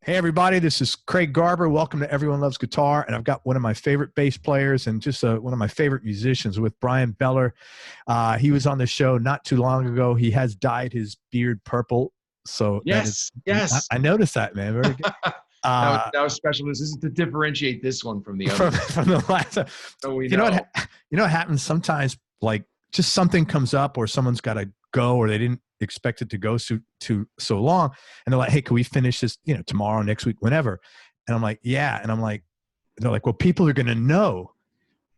Hey everybody, this is Craig Garber. Welcome to Everyone Loves Guitar, and I've got one of my favorite bass players and just one of my favorite musicians with Bryan Beller. He was on the show not too long ago. He has dyed his beard purple, so Yes, yes. I noticed that, man. Very good. That was special. This is to differentiate this one from the other. From the last. So we you know what happens sometimes? Like just something comes up, or someone's got to go, or they didn't expect it to go so long, and they're like, hey, can we finish this tomorrow, next week, whenever? And I'm like, yeah. And I'm like, they're like, well, people are gonna know.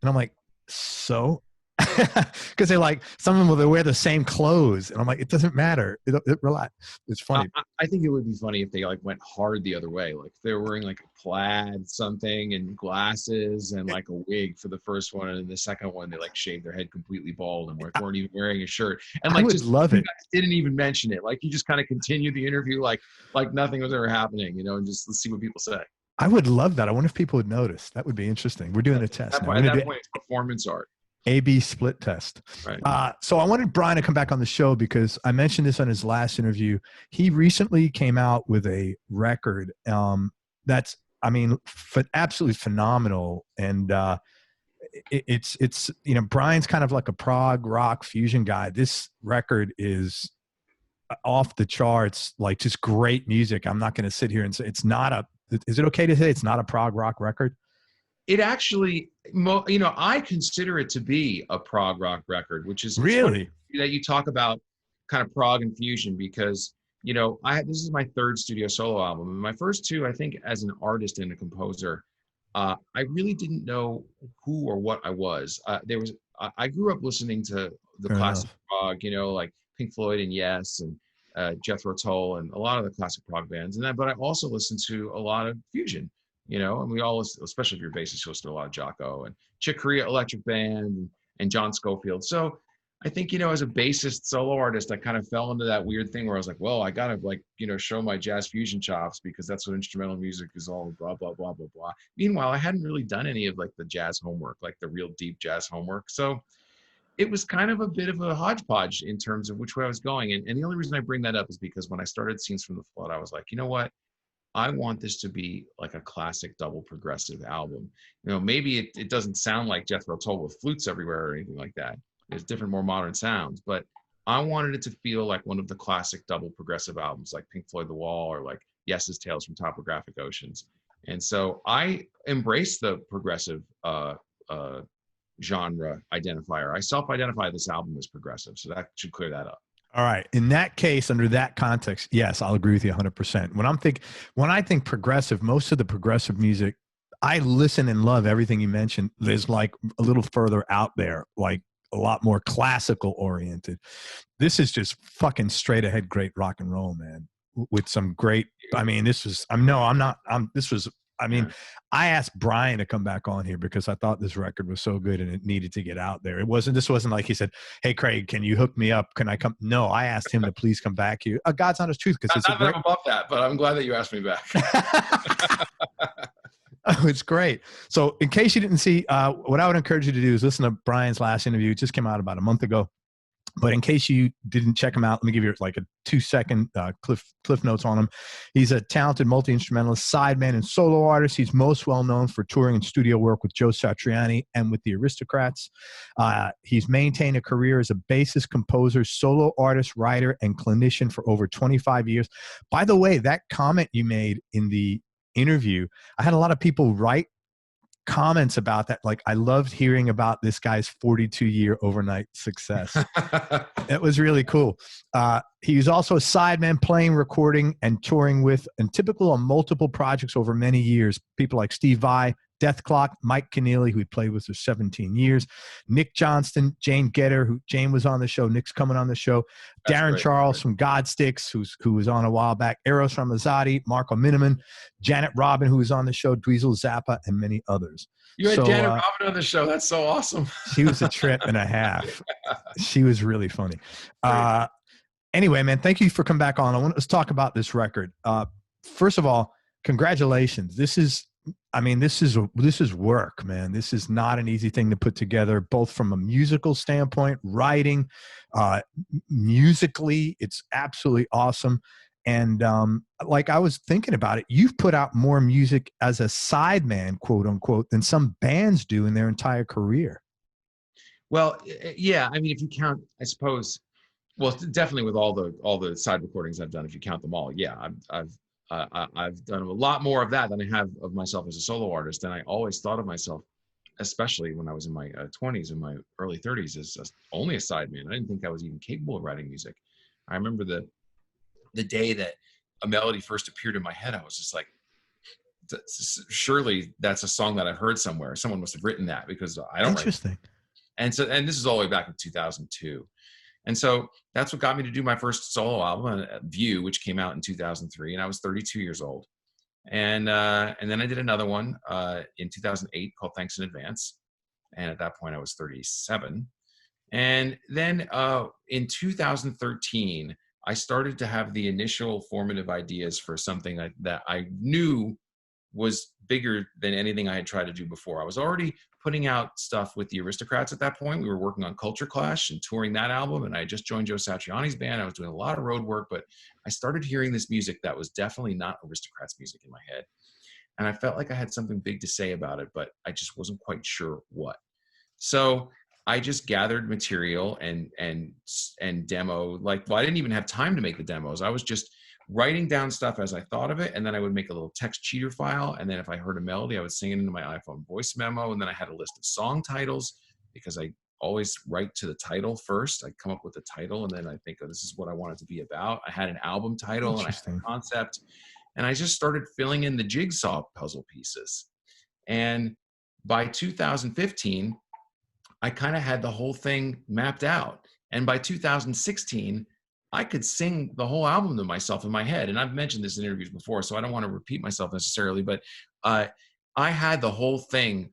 And I'm like, so because they like some of them will wear the same clothes, and I'm like, it doesn't matter, it relax. It's funny. I think it would be funny if they like went hard the other way, like if they were wearing like a plaid something and glasses and like a wig for the first one, and the second one they like shaved their head completely bald and weren't even wearing a shirt, and like I would just love it. Didn't even mention it, like you just kind of continued the interview like nothing was ever happening, and just let's see what people say. I would love that. I wonder if people would notice. That would be interesting. We're doing a test now. At that point, it's performance art. A/B split test. Right. So I wanted Bryan to come back on the show because I mentioned this on his last interview. He recently came out with a record that's, I mean, absolutely phenomenal. And it's Bryan's kind of like a prog rock fusion guy. This record is off the charts, like just great music. I'm not going to sit here and say it's not a. Is it okay to say it's not a prog rock record? It actually, I consider it to be a prog rock record, which is really that you talk about kind of prog and fusion, because this is my third studio solo album, and my first two, I think, as an artist and a composer, I really didn't know who or what I was. I grew up listening to the classic prog, like Pink Floyd and Yes, and Jethro Tull, and a lot of the classic prog bands, but I also listened to a lot of fusion. And we all listen, especially if you're a bassist, you listen to a lot of Jocko and Chick Corea Electric Band and John Scofield. So I think, as a bassist solo artist, I kind of fell into that weird thing where I was like, well, I got to show my jazz fusion chops, because that's what instrumental music is all, blah, blah, blah, blah, blah. Meanwhile, I hadn't really done any of like the jazz homework, like the real deep jazz homework. So it was kind of a bit of a hodgepodge in terms of which way I was going. And the only reason I bring that up is because when I started Scenes from the Flood, I was like, you know what? I want this to be like a classic double progressive album. Maybe it doesn't sound like Jethro Tull with flutes everywhere or anything like that. There's different, more modern sounds, but I wanted it to feel like one of the classic double progressive albums, like Pink Floyd The Wall or like Yes's Tales from Topographic Oceans. And so I embraced the progressive genre identifier. I self-identify this album as progressive, so that should clear that up. All right. In that case, under that context, yes, I'll agree with you 100%. When I think progressive, most of the progressive music, I listen and love everything you mentioned. There's like a little further out there, like a lot more classical oriented. This is just fucking straight ahead, great rock and roll, man. With some great, I mean, I asked Bryan to come back on here because I thought this record was so good and it needed to get out there. This wasn't like he said, hey, Craig, can you hook me up? Can I come? No, I asked him to please come back here. God's honest truth. Because it's not above that, but I'm glad that you asked me back. Oh, it's great. So in case you didn't see, what I would encourage you to do is listen to Bryan's last interview. It just came out about a month ago. But in case you didn't check him out, let me give you like a 2-second cliff notes on him. He's a talented multi-instrumentalist, sideman, and solo artist. He's most well known for touring and studio work with Joe Satriani and with the Aristocrats. He's maintained a career as a bassist, composer, solo artist, writer, and clinician for over 25 years. By the way, that comment you made in the interview, I had a lot of people write comments about that. Like, I loved hearing about this guy's 42-year overnight success. It was really cool. He was also a sideman, playing, recording, and touring with, and typical on multiple projects over many years. People like Steve Vai, Dethklok, Mike Keneally, who he played with for 17 years, Nick Johnston, Jane Gedder, who Jane was on the show, Nick's coming on the show, that's Darren great, Charles from Godsticks, who was on a while back, Eros Ramazzoti, Marco Minnemann, Janet Robin, who was on the show, Dweezil Zappa, and many others. You had Janet Robin on the show. That's so awesome. She was a trip and a half. She was really funny. Anyway, man, thank you for coming back on. Let's talk about this record. First of all, congratulations. This is work, man. This is not an easy thing to put together, both from a musical standpoint, writing, musically, it's absolutely awesome. And like I was thinking about it, you've put out more music as a sideman, quote unquote, than some bands do in their entire career. Well, yeah. I mean, if you count, I suppose. Well, definitely with all the side recordings I've done, if you count them all, yeah, I've done a lot more of that than I have of myself as a solo artist. And I always thought of myself, especially when I was in my 20s and my early 30s, as only a sideman. I didn't think I was even capable of writing music. I remember the day that a melody first appeared in my head, I was just like, surely that's a song that I've heard somewhere. Someone must have written that, because I don't. Interesting. And this is all the way back in 2002. And so that's what got me to do my first solo album, View, which came out in 2003, and I was 32 years old. And then I did another one in 2008 called Thanks in Advance, and at that point I was 37. And then in 2013, I started to have the initial formative ideas for something that I knew was bigger than anything I had tried to do before. I was already putting out stuff with the Aristocrats at that point. We were working on Culture Clash and touring that album, and I just joined Joe Satriani's band. I was doing a lot of road work, but I started hearing this music that was definitely not Aristocrats music in my head. And I felt like I had something big to say about it, but I just wasn't quite sure what. So I just gathered material and demo. Well, I didn't even have time to make the demos. I was just writing down stuff as I thought of it, and then I would make a little text cheater file, and then if I heard a melody, I would sing it into my iPhone voice memo, and then I had a list of song titles, because I always write to the title first. I come up with a title, and then I think, oh, this is what I want it to be about. I had an album title, and I had a concept, and I just started filling in the jigsaw puzzle pieces. And by 2015, I kind of had the whole thing mapped out. And by 2016, I could sing the whole album to myself in my head. And I've mentioned this in interviews before, so I don't want to repeat myself necessarily, but I had the whole thing,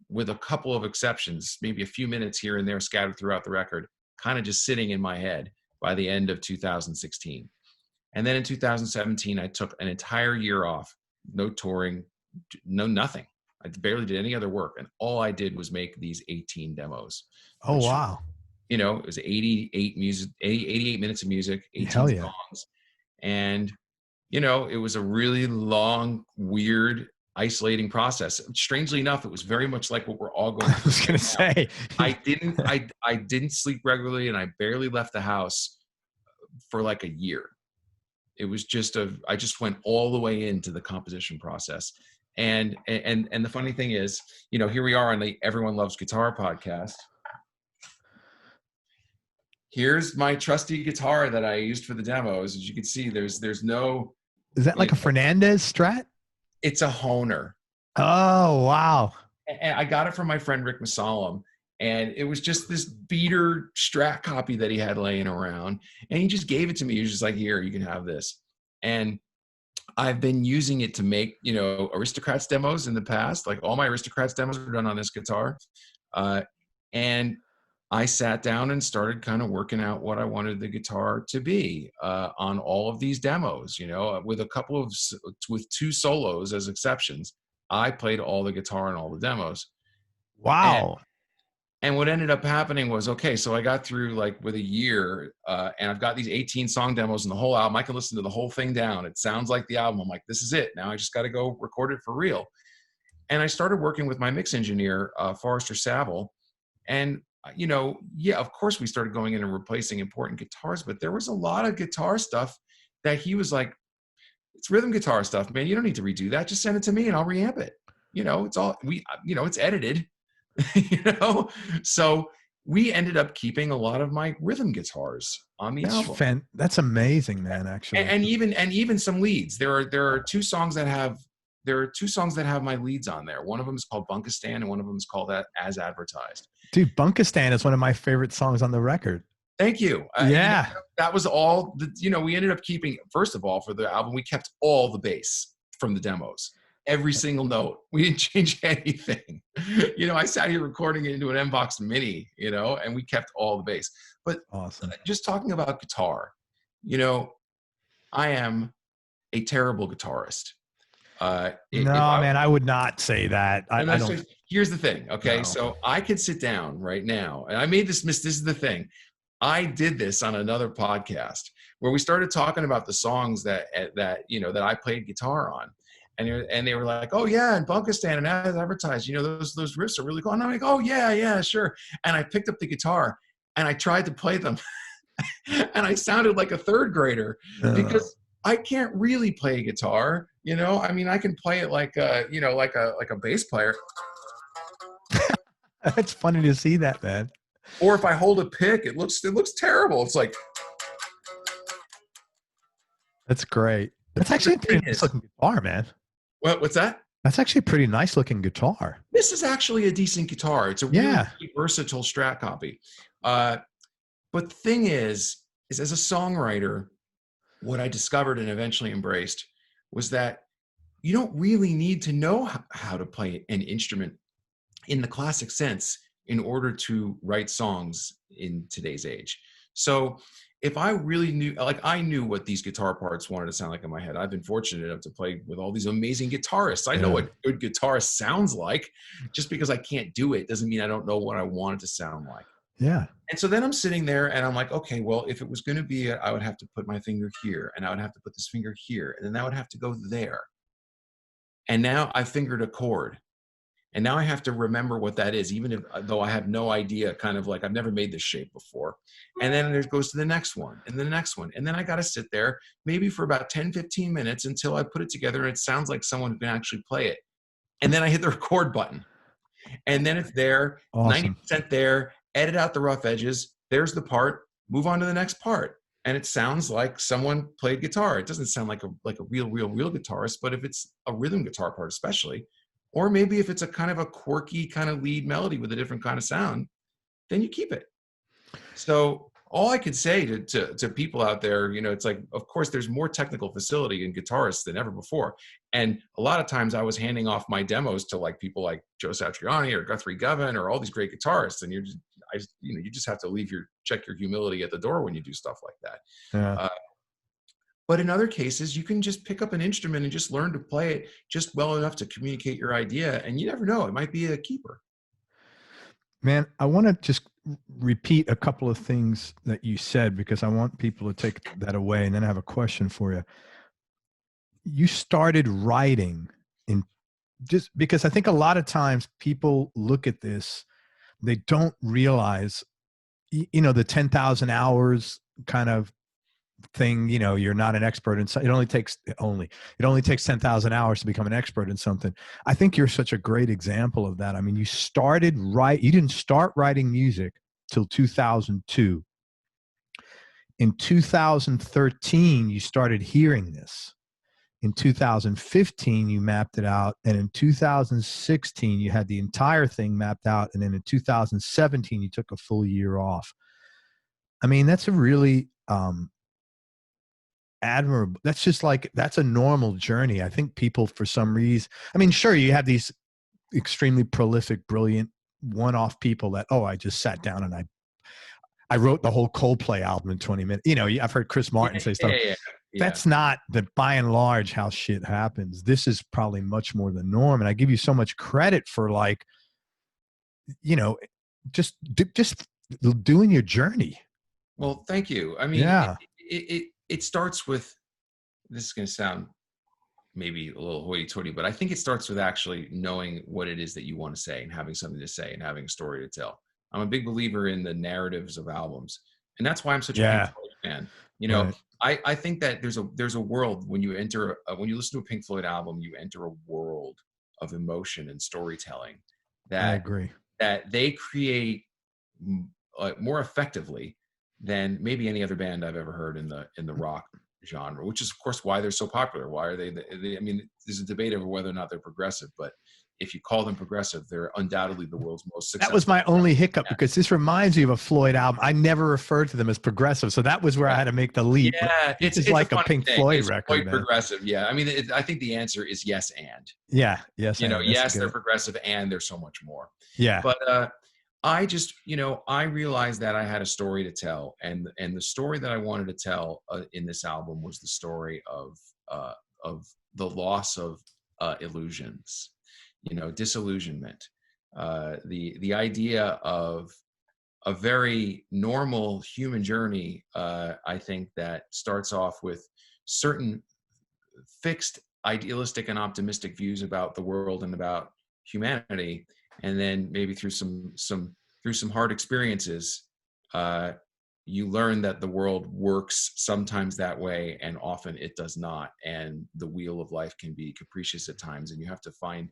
with a couple of exceptions, maybe a few minutes here and there scattered throughout the record, kind of just sitting in my head by the end of 2016. And then in 2017, I took an entire year off, no touring, no nothing. I barely did any other work. And all I did was make these 18 demos. Oh, wow. It was 88 minutes of music, 18 songs. And, it was a really long, weird, isolating process. Strangely enough, it was very much like what we're all going through. I was going to say. I didn't sleep regularly, and I barely left the house for like a year. It was just I just went all the way into the composition process. And the funny thing is, here we are on the Everyone Loves Guitar podcast. Here's my trusty guitar that I used for the demos. As you can see, there's no. Is that like a Fernandez Strat? It's a Hohner. Oh, wow. And I got it from my friend Rick Masalem. And it was just this beater Strat copy that he had laying around. And he just gave it to me. He was just like, here, you can have this. And I've been using it to make, Aristocrats demos in the past. Like all my Aristocrats demos were done on this guitar. And I sat down and started kind of working out what I wanted the guitar to be on all of these demos, with two solos as exceptions. I played all the guitar in all the demos. Wow. And what ended up happening was, okay, so I got through with a year and I've got these 18 song demos and the whole album. I can listen to the whole thing down. It sounds like the album. I'm like, this is it. Now I just got to go record it for real. And I started working with my mix engineer, Forrester Saville. And, of course we started going in and replacing important guitars, but there was a lot of guitar stuff that he was like, it's rhythm guitar stuff, man. You don't need to redo that. Just send it to me and I'll reamp it. It's all, it's edited. So we ended up keeping a lot of my rhythm guitars on the album. That's amazing, man. Actually, and even some leads. There are two songs that have my leads on there. One of them is called Bunkistan, and one of them is called As Advertised. Dude, Bunkistan is one of my favorite songs on the record. Thank you. Yeah, that was all. We ended up keeping. First of all, for the album, we kept all the bass from the demos. Every single note. We didn't change anything. I sat here recording it into an Mbox Mini, and we kept all the bass. But awesome. Just talking about guitar, I am a terrible guitarist. Man, I would not say that. I don't. Here's the thing. Okay. No. So I could sit down right now, and I made this is the thing. I did this on another podcast where we started talking about the songs that that I played guitar on. And they were like, oh yeah, and Bunkistan and as advertised, those riffs are really cool. And I'm like, oh yeah, sure. And I picked up the guitar and I tried to play them, and I sounded like a third grader because I can't really play guitar. I mean, I can play it like like a bass player. It's funny to see that, man. Or if I hold a pick, it looks terrible. It's like, that's great. That's actually a pretty nice looking guitar, man. What's that? That's actually a pretty nice looking guitar. This is actually a decent guitar. It's a really versatile Strat copy. But the thing is as a songwriter, what I discovered and eventually embraced was that you don't really need to know how to play an instrument in the classic sense in order to write songs in today's age. So if I really knew, like I knew what these guitar parts wanted to sound like in my head. I've been fortunate enough to play with all these amazing guitarists. I know what good guitarist sounds like. Just because I can't do it doesn't mean I don't know what I want it to sound like. Yeah. And so then I'm sitting there and I'm like, okay, well, if it was going to be, I would have to put my finger here and I would have to put this finger here and then that would have to go there. And now I fingered a chord. And now I have to remember what that is, even though I have no idea, kind of like I've never made this shape before. And then it goes to the next one and the next one. And then I got to sit there maybe for about 10, 15 minutes until I put it together and it sounds like someone who can actually play it. And then I hit the record button. And then it's there, awesome. 90% there, edit out the rough edges. There's the part, move on to the next part. And it sounds like someone played guitar. It doesn't sound like a real guitarist, but if it's a rhythm guitar part especially, or maybe if it's a kind of a quirky kind of lead melody with a different kind of sound, then you keep it. So all I could say to people out there, it's like, of course, there's more technical facility in guitarists than ever before. And a lot of times I was handing off my demos to like people like Joe Satriani or Guthrie Govan or all these great guitarists. And you just have to check your humility at the door when you do stuff like that. Yeah. But in other cases, you can just pick up an instrument and just learn to play it just well enough to communicate your idea. And you never know, it might be a keeper. Man, I want to just repeat a couple of things that you said because I want people to take that away. And then I have a question for you. You started writing just because I think a lot of times people look at this, they don't realize, the 10,000 hours kind of thing, you're not an expert in it only takes 10,000 hours to become an expert in something. I think you're such a great example of that. I mean, you didn't start writing music till 2002. In 2013 you started hearing this. In 2015 you mapped it out, and in 2016 you had the entire thing mapped out, and then in 2017 you took a full year off. I mean, that's a really admirable. That's a normal journey. I think people, for some reason, I mean, sure, you have these extremely prolific, brilliant one-off people that, I just sat down and I wrote the whole Coldplay album in 20 minutes. I've heard Chris Martin say stuff. Yeah. That's not by and large how shit happens. This is probably much more the norm. And I give you so much credit for just doing your journey. Well, thank you. I mean, yeah. It starts with, this is going to sound maybe a little hoity-toity, but I think it starts with actually knowing what it is that you want to say and having something to say and having a story to tell. I'm a big believer in the narratives of albums, and that's why I'm such a Pink Floyd fan. Right. I think that there's a world when you when you listen to a Pink Floyd album, you enter a world of emotion and storytelling that I agree that they create more effectively than maybe any other band I've ever heard in the rock genre, which is of course why they're so popular. Why are they I mean, there's a debate over whether or not they're progressive, but if you call them progressive, they're undoubtedly the world's most successful. That was my only hiccup, because this reminds me of a Floyd album. I never referred to them as progressive, so that was where I had to make the leap. Yeah, it's like a Pink Floyd record. Floyd progressive, yeah. I mean, I think the answer is yes and. Yeah, yes. Yes, they're progressive and there's so much more. Yeah. But I just, I realized that I had a story to tell, and the story that I wanted to tell in this album was the story of the loss of illusions, disillusionment, the idea of a very normal human journey, I think, that starts off with certain fixed idealistic and optimistic views about the world and about humanity, and then maybe through some hard experiences, you learn that the world works sometimes that way and often it does not, and the wheel of life can be capricious at times, and you have to find,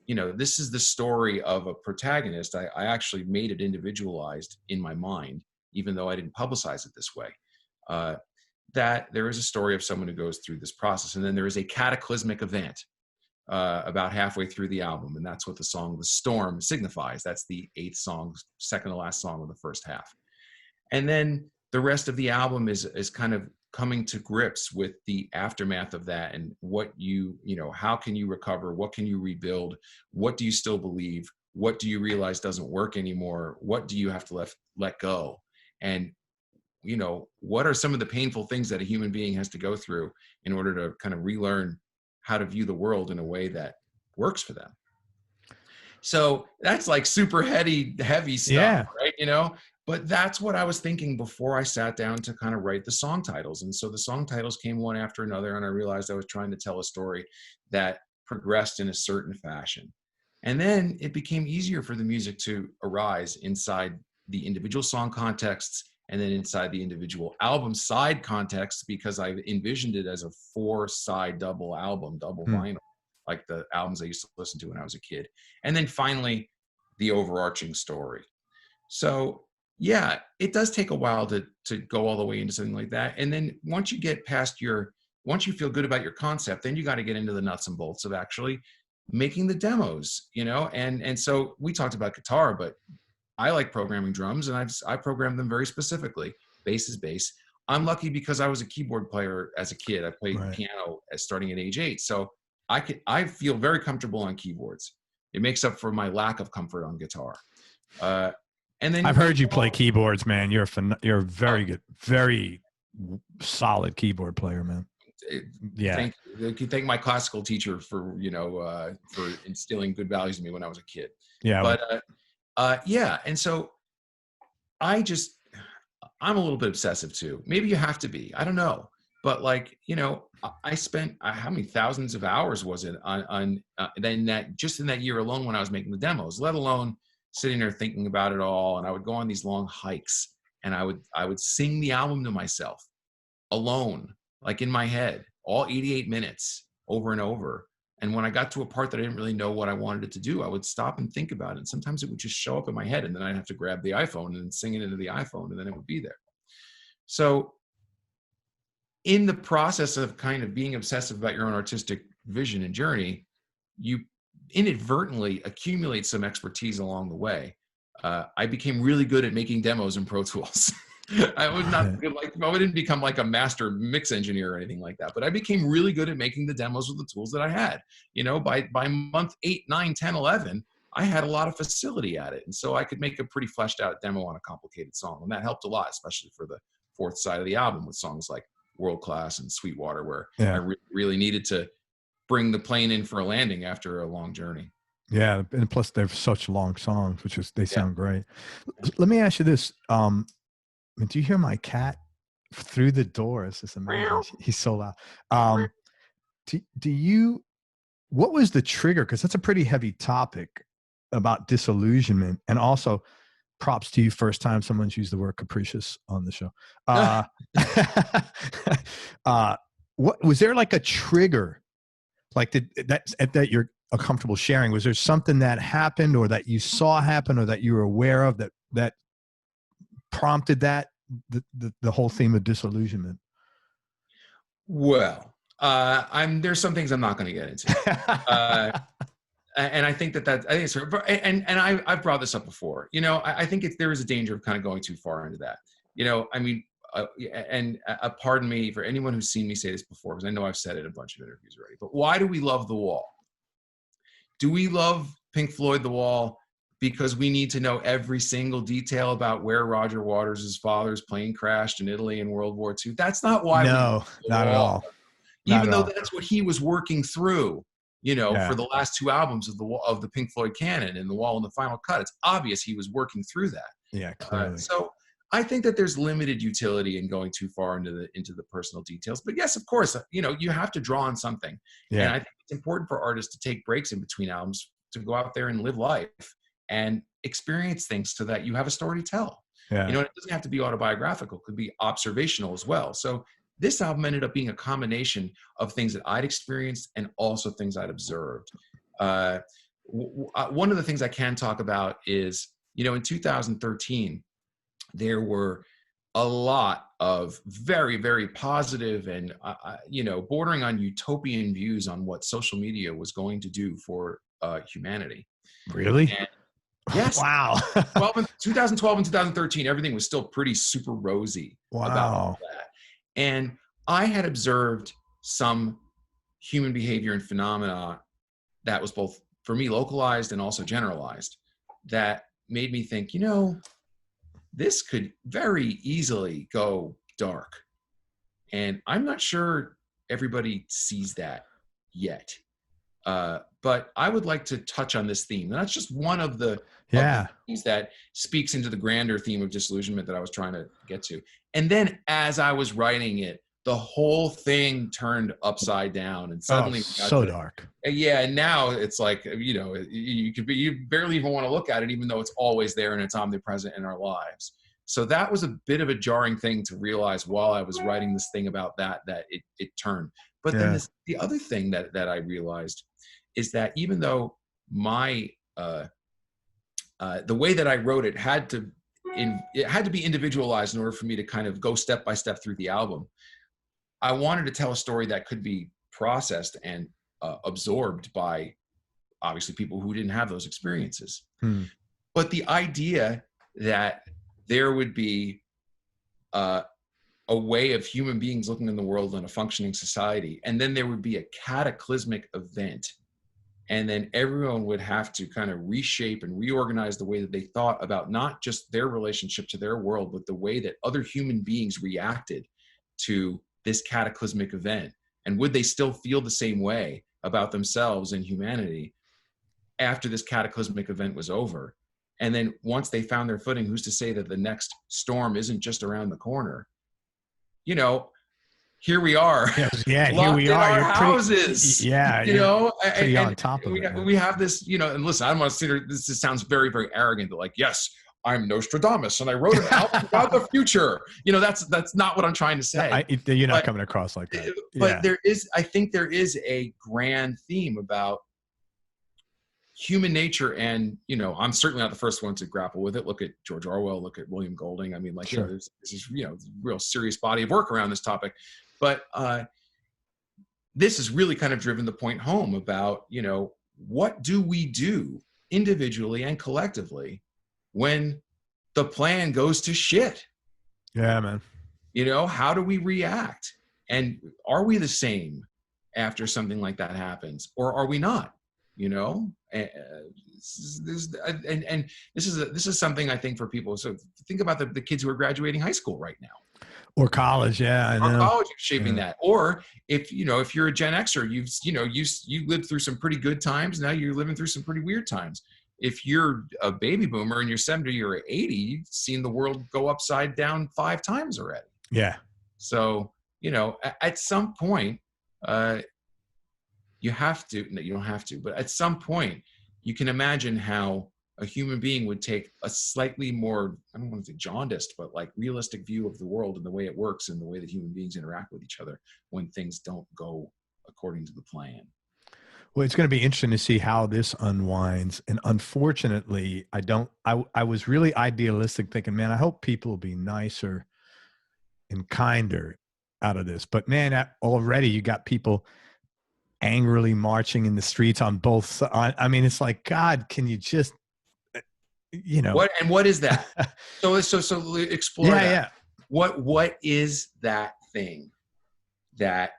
this is the story of a protagonist. I actually made it individualized in my mind, even though I didn't publicize it this way. That there is a story of someone who goes through this process, and then there is a cataclysmic event about halfway through the album, and that's what the song "The Storm" signifies. That's the 8th song, second to last song of the first half, and then the rest of the album is kind of coming to grips with the aftermath of that, and what how can you recover, what can you rebuild, what do you still believe, what do you realize doesn't work anymore, what do you have to let go, and what are some of the painful things that a human being has to go through in order to kind of relearn how to view the world in a way that works for them. So that's like super heavy stuff, right? But that's what I was thinking before I sat down to kind of write the song titles. And so the song titles came one after another, and I realized I was trying to tell a story that progressed in a certain fashion. And then it became easier for the music to arise inside the individual song contexts, and then inside the individual album side context, because I envisioned it as a 4-side double album, double vinyl, like the albums I used to listen to when I was a kid. And then finally, the overarching story. So yeah, it does take a while to go all the way into something like that. And then once you get past once you feel good about your concept, then you got to get into the nuts and bolts of actually making the demos, and so we talked about guitar, but I like programming drums, and I program them very specifically. Bass is bass. I'm lucky because I was a keyboard player as a kid. I played piano starting at age 8. So I feel very comfortable on keyboards. It makes up for my lack of comfort on guitar. And then I've heard you play keyboards, man. You're a very good, very solid keyboard player, man. Yeah. Thank my classical teacher for instilling good values in me when I was a kid. Yeah. But yeah. And so I'm a little bit obsessive too. Maybe you have to be, I don't know. But I spent how many thousands of hours was it on then that just in that year alone when I was making the demos, let alone sitting there thinking about it all. And I would go on these long hikes, and I would sing the album to myself alone, like in my head, all 88 minutes over and over. And when I got to a part that I didn't really know what I wanted it to do, I would stop and think about it. And sometimes it would just show up in my head, and then I'd have to grab the iPhone and sing it into the iPhone, and then it would be there. So in the process of kind of being obsessive about your own artistic vision and journey, you inadvertently accumulate some expertise along the way. I became really good at making demos in Pro Tools. I was not good, I didn't become like a master mix engineer or anything like that, but I became really good at making the demos with the tools that I had. By month 8, 9, 10, 11, I had a lot of facility at it. And so I could make a pretty fleshed out demo on a complicated song. And that helped a lot, especially for the 4th side of the album with songs like World Class and Sweetwater, where I really needed to bring the plane in for a landing after a long journey. Yeah. And plus they're such long songs, they sound great. Let me ask you this. Do you hear my cat through the door? It's just amazing. He's so loud. What was the trigger? Because that's a pretty heavy topic about disillusionment. And also, props to you, first time someone's used the word capricious on the show. What was there like a trigger? Like that you're comfortable sharing? Was there something that happened, or that you saw happen, or that you were aware of that prompted the whole theme of disillusionment? Well, there's some things I'm not going to get into, and I think I think it's, and I've brought this up before. I think there is a danger of kind of going too far into that. Pardon me for anyone who's seen me say this before, because I know I've said it in a bunch of interviews already. But why do we love The Wall? Do we love Pink Floyd The Wall because we need to know every single detail about where Roger Waters' father's plane crashed in Italy in World War II? That's not why. No, not at all. Even though that's what he was working through, for the last 2 albums of the Pink Floyd canon and The Wall and the Final Cut. It's obvious he was working through that. Yeah, clearly. So I think that there's limited utility in going too far into the personal details. But yes, of course, you have to draw on something. And I think it's important for artists to take breaks in between albums to go out there and live life and experience things so that you have a story to tell. Yeah. It doesn't have to be autobiographical. It could be observational as well. So this album ended up being a combination of things that I'd experienced and also things I'd observed. One of the things I can talk about is, in 2013, there were a lot of very, very positive and, bordering on utopian views on what social media was going to do for humanity. Really? And yes. Wow. 2012 and 2013, everything was still pretty super rosy about all that. And I had observed some human behavior and phenomena that was both, for me, localized and also generalized, that made me think, this could very easily go dark. And I'm not sure everybody sees that yet. But I would like to touch on this theme. And that's just one of the things that speaks into the grander theme of disillusionment that I was trying to get to. And then as I was writing it, the whole thing turned upside down, and suddenly so dark. Yeah, and now it's like, you barely even want to look at it, even though it's always there and it's omnipresent in our lives. So that was a bit of a jarring thing to realize while I was writing this thing about that it turned. But then the other thing that I realized is that even though my the way that I wrote it had to be individualized in order for me to kind of go step by step through the album, I wanted to tell a story that could be processed and absorbed by obviously people who didn't have those experiences. But the idea that there would be a way of human beings looking in the world in a functioning society, and then there would be a cataclysmic event, and then everyone would have to kind of reshape and reorganize the way that they thought about not just their relationship to their world, but the way that other human beings reacted to this cataclysmic event. And would they still feel the same way about themselves and humanity after this cataclysmic event was over? And then once they found their footing, who's to say that the next storm isn't just around the corner? Here we are. Yeah, here we are. Our houses. Pretty on top of it. We have this, and listen, I don't want to sit here. This sounds very, very arrogant. But yes, I'm Nostradamus, and I wrote an album about the future. That's not what I'm trying to say. You're not coming across like that. But I think there is a grand theme about human nature, and I'm certainly not the first one to grapple with it. Look at George Orwell, look at William Golding. I mean, this is real serious body of work around this topic. But this has really kind of driven the point home about what do we do individually and collectively when the plan goes to shit? Yeah, man. How do we react? And are we the same after something like that happens, or are we not? And this is something I think for people. So think about the kids who are graduating high school right now, or college. Yeah, I know. Or college shaping that. Or if you're a Gen Xer, you lived through some pretty good times. Now you're living through some pretty weird times. If you're a baby boomer and you're 70 or 80, you've seen the world go upside down 5 times already. Yeah. So at some point, you have to, no, you don't have to, but at some point you can imagine how a human being would take a slightly more, I don't want to say jaundiced, but like realistic view of the world and the way it works and the way that human beings interact with each other when things don't go according to the plan. Well, it's going to be interesting to see how this unwinds. And unfortunately, I was really idealistic thinking, man, I hope people will be nicer and kinder out of this. But man, already you got people angrily marching in the streets on both sides. I mean, it's like, God, can you just, what is that? so explore that. Yeah. What is that thing that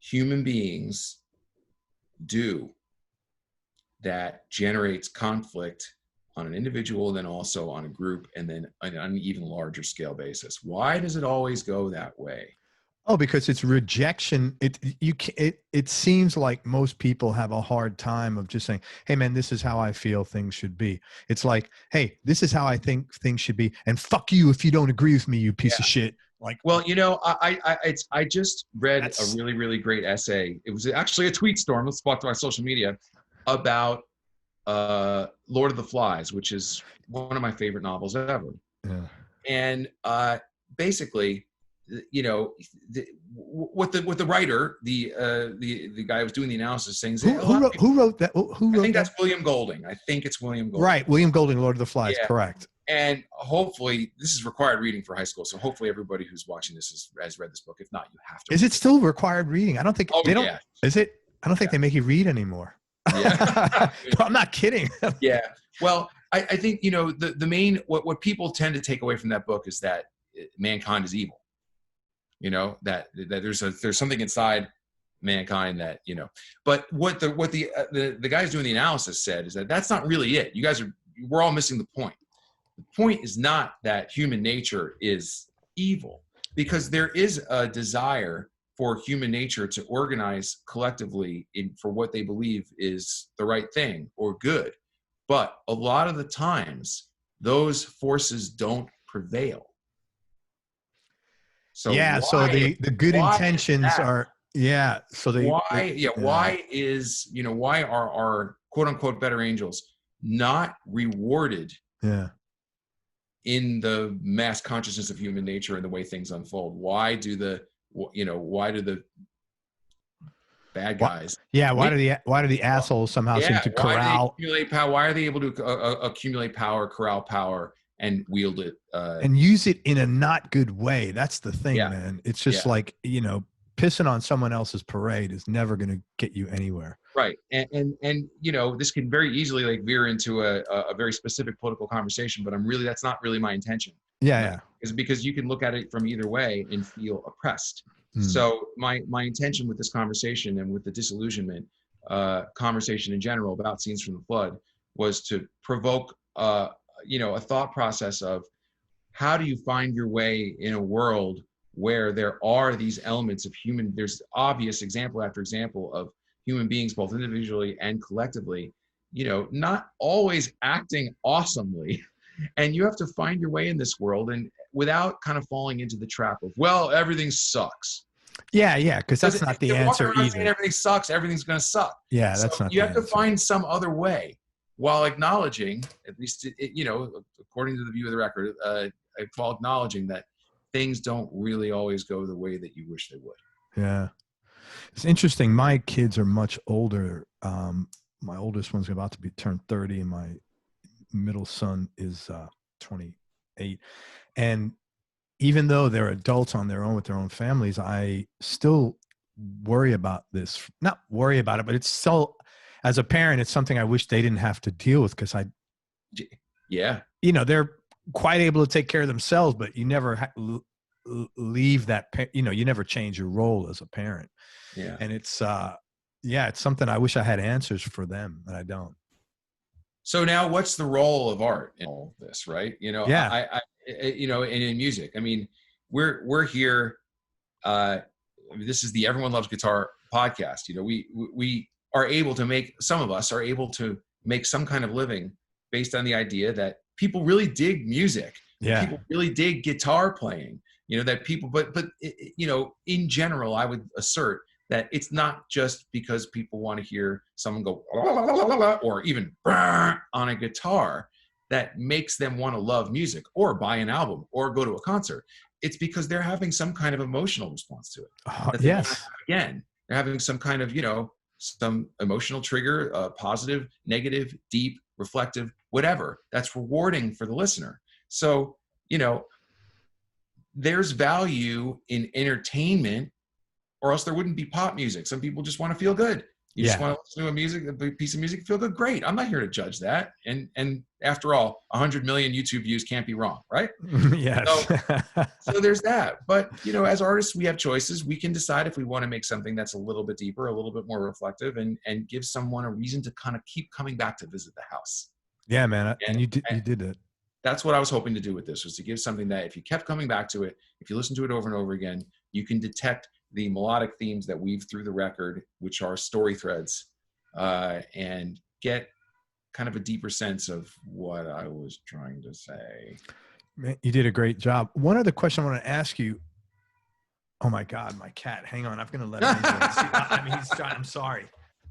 human beings do that generates conflict on an individual, then also on a group, and then on an even larger scale basis? Why does it always go that way? Oh, because it's rejection. It seems like most people have a hard time of just saying, "Hey, man, this is how I feel things should be." It's like, "Hey, this is how I think things should be," and fuck you if you don't agree with me, you piece of shit. Like, well, I just read a really, really great essay. It was actually a tweet storm. Let's talk to our social media about Lord of the Flies, which is one of my favorite novels ever. Yeah. And basically, what the writer, the guy who was doing the analysis, saying Who wrote that? I think that's William Golding. I think it's William Golding. Right, William Golding, Lord of the Flies. Yeah. Correct. And hopefully, this is required reading for high school. So hopefully, everybody who's watching this has read this book. If not, you have to. Is it still required reading? I don't think they don't. Yeah. Is it? I don't think they make you read anymore. Yeah. I'm not kidding. Yeah. Well, I think the main what people tend to take away from that book is that mankind is evil. That there's something inside mankind that But what the guys doing the analysis said is that that's not really it. We're all missing the point. The point is not that human nature is evil, because there is a desire for human nature to organize collectively for what they believe is the right thing or good. But a lot of the times, those forces don't prevail. So so the good intentions are So why are our quote unquote better angels not rewarded? Yeah. In the mass consciousness of human nature and the way things unfold, why do the bad guys? Why do the assholes somehow seem to corral? Why are they able to accumulate power, corral power, and wield it and use it in a not good way? That's the thing, man. It's just like pissing on someone else's parade is never going to get you anywhere. Right. And this can very easily veer into a very specific political conversation, but that's not really my intention. Yeah. Is because you can look at it from either way and feel oppressed. So my intention with this conversation and with the disillusionment conversation in general about Scenes from the Flood was to provoke a thought process of how do you find your way in a world where there are these elements of there's obvious example after example of human beings, both individually and collectively, not always acting awesomely. And you have to find your way in this world and without kind of falling into the trap of, well, everything sucks. Yeah. Because that's not the answer either. Saying everything sucks, everything's going to suck. Yeah, that's not. You have to find some other way while acknowledging, at least, according to the view of the record, while acknowledging that things don't really always go the way that you wish they would. Yeah. It's interesting. My kids are much older. My oldest one's about to be turned 30 and my middle son is 28. And even though they're adults on their own with their own families, I still worry about this. Not worry about it, but it's still, as a parent, it's something I wish they didn't have to deal with because they're quite able to take care of themselves, but you never leave that, you never change your role as a parent. Yeah. And it's something I wish I had answers for them, and I don't. So now what's the role of art in all of this, right? And in music, I mean, we're here, this is the Everyone Loves Guitar podcast. We are able to some of us are able to make some kind of living based on the idea that people really dig music. Yeah. People really dig guitar playing, that people, but in general, I would assert that it's not just because people want to hear someone go or even on a guitar that makes them want to love music or buy an album or go to a concert. It's because they're having some kind of emotional response to it. Yes. Again, they're having some kind of, some emotional trigger, positive, negative, deep, reflective, whatever, that's rewarding for the listener. So, there's value in entertainment, or else there wouldn't be pop music. Some people just want to feel good. You just want to listen to a piece of music, feel good. Great. I'm not here to judge that. And after all, 100 million YouTube views can't be wrong, right? Yes. So there's that. But, as artists, we have choices. We can decide if we want to make something that's a little bit deeper, a little bit more reflective, and give someone a reason to kind of keep coming back to visit the house. Yeah, man. And you did it. That's what I was hoping to do with this, was to give something that if you kept coming back to it, if you listen to it over and over again, you can detect the melodic themes that weave through the record, which are story threads, and get kind of a deeper sense of what I was trying to say. Man, you did a great job. One other question I want to ask you. Oh my God, my cat. Hang on. I'm going to let him in. I mean, he's trying. I'm sorry.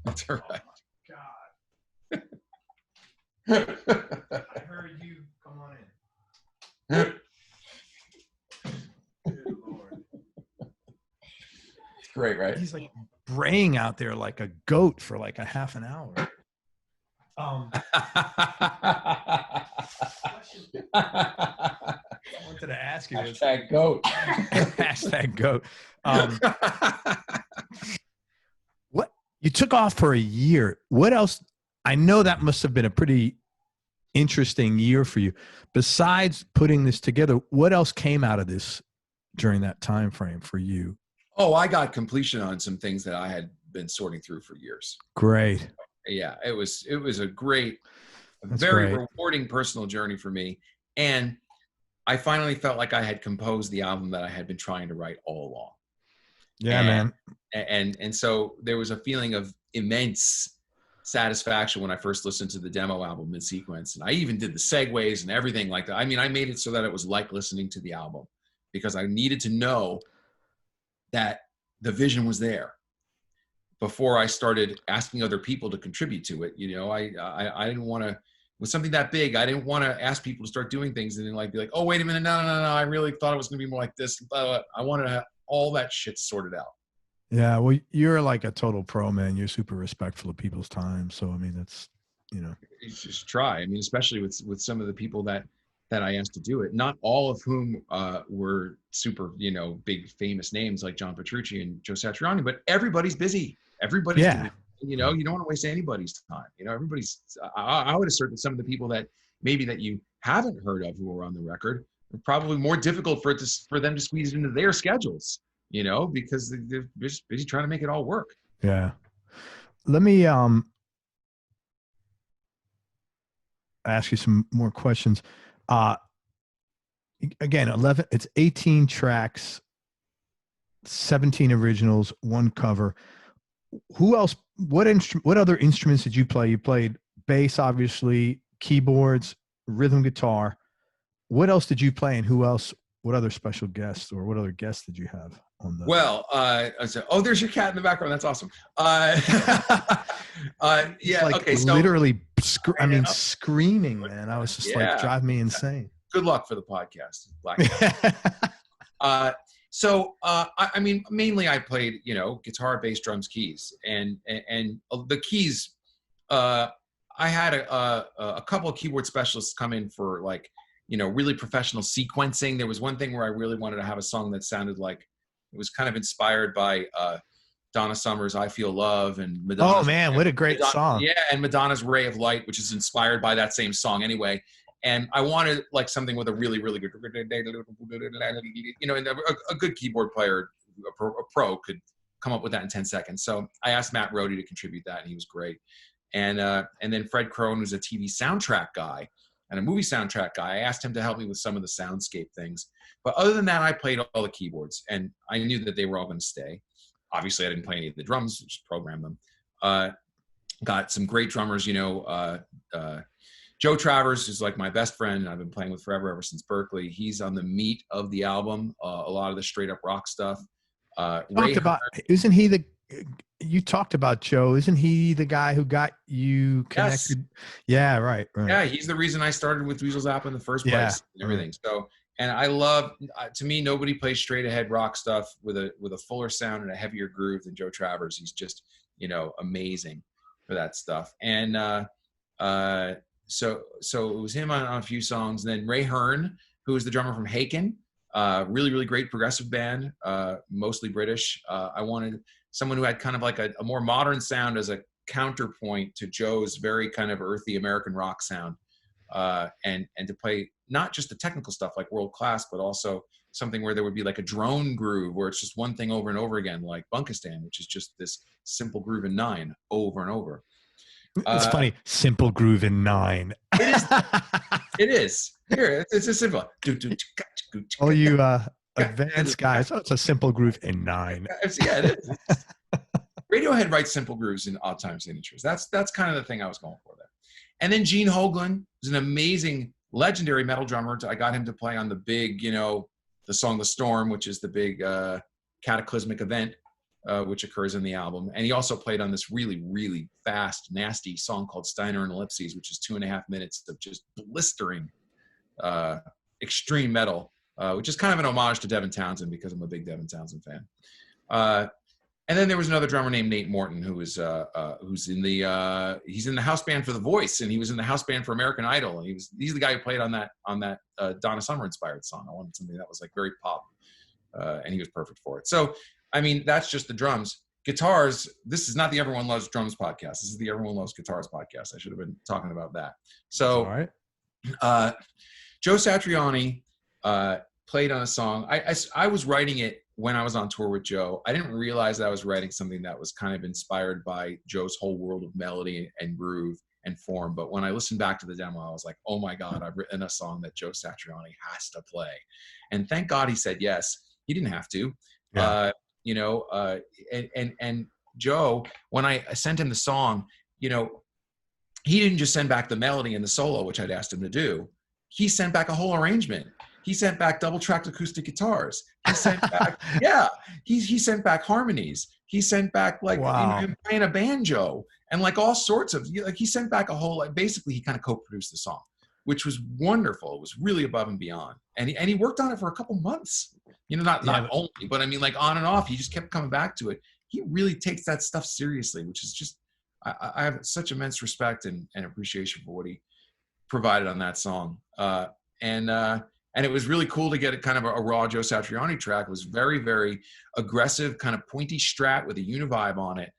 That's all right. Oh my God. I heard you. Come on in. Good Lord. It's great, right? He's like braying out there like a goat for like a half an hour. I wanted to ask you this. Hashtag goat. Hashtag goat. What you took off for a year? What else? I know that must have been a pretty interesting year for you. Besides putting this together, what else came out of this during that time frame for you? Oh, I got completion on some things that I had been sorting through for years. Great. Yeah, it was a great, That's very great. rewarding personal journey for me. And I finally felt like I had composed the album that I had been trying to write all along. Yeah, and, man. And so there was a feeling of immense satisfaction when I first listened to the demo album in sequence. And I even did the segues and everything like that. I mean, I made it so that it was like listening to the album because I needed to know that the vision was there before I started asking other people to contribute to it. You know, I didn't want to, with something that big, I didn't want to ask people to start doing things and then like be like, oh, wait a minute, no, I really thought it was going to be more like this. I wanted to have all that shit sorted out. Yeah, well, you're like a total pro, man. You're super respectful of people's time. So, I mean, that's, you know. You just try. I mean, especially with some of the people that I asked to do it, not all of whom were super, you know, big famous names like John Petrucci and Joe Satriani, but everybody's busy. Everybody's busy. You know, you don't want to waste anybody's time. You know, everybody's, I would assert that some of the people that maybe that you haven't heard of who are on the record are probably more difficult for them to squeeze into their schedules, you know, because they're just busy trying to make it all work. Yeah. Let me ask you some more questions. Again, 18 tracks, 17 originals, one cover. Who else? What other instruments did you play? You played bass, obviously, keyboards, rhythm guitar. What else did you play, and who else? What other special guests or what other guests did you have on the? Well, there's your cat in the background. That's awesome. Yeah. Like okay. So literally, screaming, man. I was just like, drive me insane. Good luck for the podcast. I mean, mainly I played, you know, guitar, bass, drums, keys, and the keys. I had a couple of keyboard specialists come in for like, you know, really professional sequencing. There was one thing where I really wanted to have a song that sounded like it was kind of inspired by Donna Summer's "I Feel Love" and Madonna's. Oh man, what a great song! Yeah, and Madonna's "Ray of Light," which is inspired by that same song anyway. And I wanted like something with a really, really good, you know, and a good keyboard player, a pro could come up with that in 10 seconds. So I asked Matt Rohde to contribute that, and he was great. And then Fred Crone, who's a TV soundtrack guy and a movie soundtrack guy, I asked him to help me with some of the soundscape things. But other than that, I played all the keyboards, and I knew that they were all going to stay. Obviously, I didn't play any of the drums, just programmed them. Got some great drummers, you know, Joe Travers is like my best friend, and I've been playing with forever, ever since Berkeley. He's on the meat of the album, a lot of the straight up rock stuff. Isn't he you talked about Joe? Isn't he the guy who got you connected? Yes. Yeah, right. Yeah, he's the reason I started with Dweezil Zappa in the first place and everything. So, and I love, to me, nobody plays straight ahead rock stuff with a fuller sound and a heavier groove than Joe Travers. He's just, you know, amazing for that stuff. And so it was him on a few songs. And then Ray Hearn, who was the drummer from Haken, really, really great progressive band, mostly British. I wanted someone who had kind of like a more modern sound as a counterpoint to Joe's very kind of earthy American rock sound, and to play not just the technical stuff like world class, but also something where there would be like a drone groove where it's just one thing over and over again, like Bunkistan, which is just this simple groove in 9 over and over. It's funny. Simple groove in 9. It is. It is. Here, it's a simple. Oh, you advanced guys. So it's a simple groove in 9. Yeah, it is. Radiohead writes simple grooves in odd time signatures. That's kind of the thing I was going for there. And then Gene Hoglan is an amazing, legendary metal drummer. I got him to play on the big, the song "The Storm," which is the big cataclysmic event, which occurs in the album. And he also played on this really, really fast, nasty song called "Steiner and Ellipses," which is 2.5 minutes of just blistering, extreme metal, which is kind of an homage to Devin Townsend because I'm a big Devin Townsend fan. And then there was another drummer named Nate Morton who's in the he's in the house band for The Voice, and he was in the house band for American Idol, and he's the guy who played on that Donna Summer inspired song. I wanted something that was like very pop, and he was perfect for it. So I mean, that's just the drums. Guitars. This is not the Everyone Loves Drums podcast. This is the Everyone Loves Guitars podcast. I should have been talking about that. So, all right. Joe Satriani played on a song. I was writing it when I was on tour with Joe. I didn't realize that I was writing something that was kind of inspired by Joe's whole world of melody and groove and form. But when I listened back to the demo, I was like, oh my God, I've written a song that Joe Satriani has to play. And thank God he said yes. He didn't have to. Yeah. And Joe, when I sent him the song, he didn't just send back the melody and the solo, which I'd asked him to do. He sent back a whole arrangement. He sent back double-tracked acoustic guitars. He sent back, he sent back harmonies. He sent back him playing a banjo and like all sorts of, he sent back a whole, basically he kind of co-produced the song, which was wonderful. It was really above and beyond. And he worked on it for a couple months, not only, but I mean like on and off, he just kept coming back to it. He really takes that stuff seriously, which is just, I have such immense respect and appreciation for what he provided on that song. And it was really cool to get a kind of a raw Joe Satriani track. It was very, very aggressive, kind of pointy strat with a univibe on it.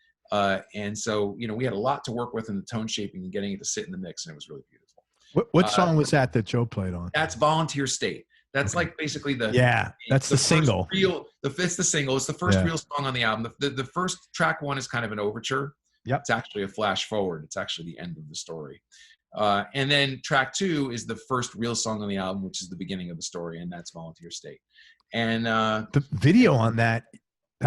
And so, we had a lot to work with in the tone shaping and getting it to sit in the mix, and it was really beautiful. What song was that Joe played on? That's Volunteer State. That's like basically that's the single. It's the single. It's the first real song on the album. The first track one is kind of an overture. Yep. It's actually a flash forward. It's actually the end of the story. And then track 2 is the first real song on the album, which is the beginning of the story, and that's Volunteer State. And the video on that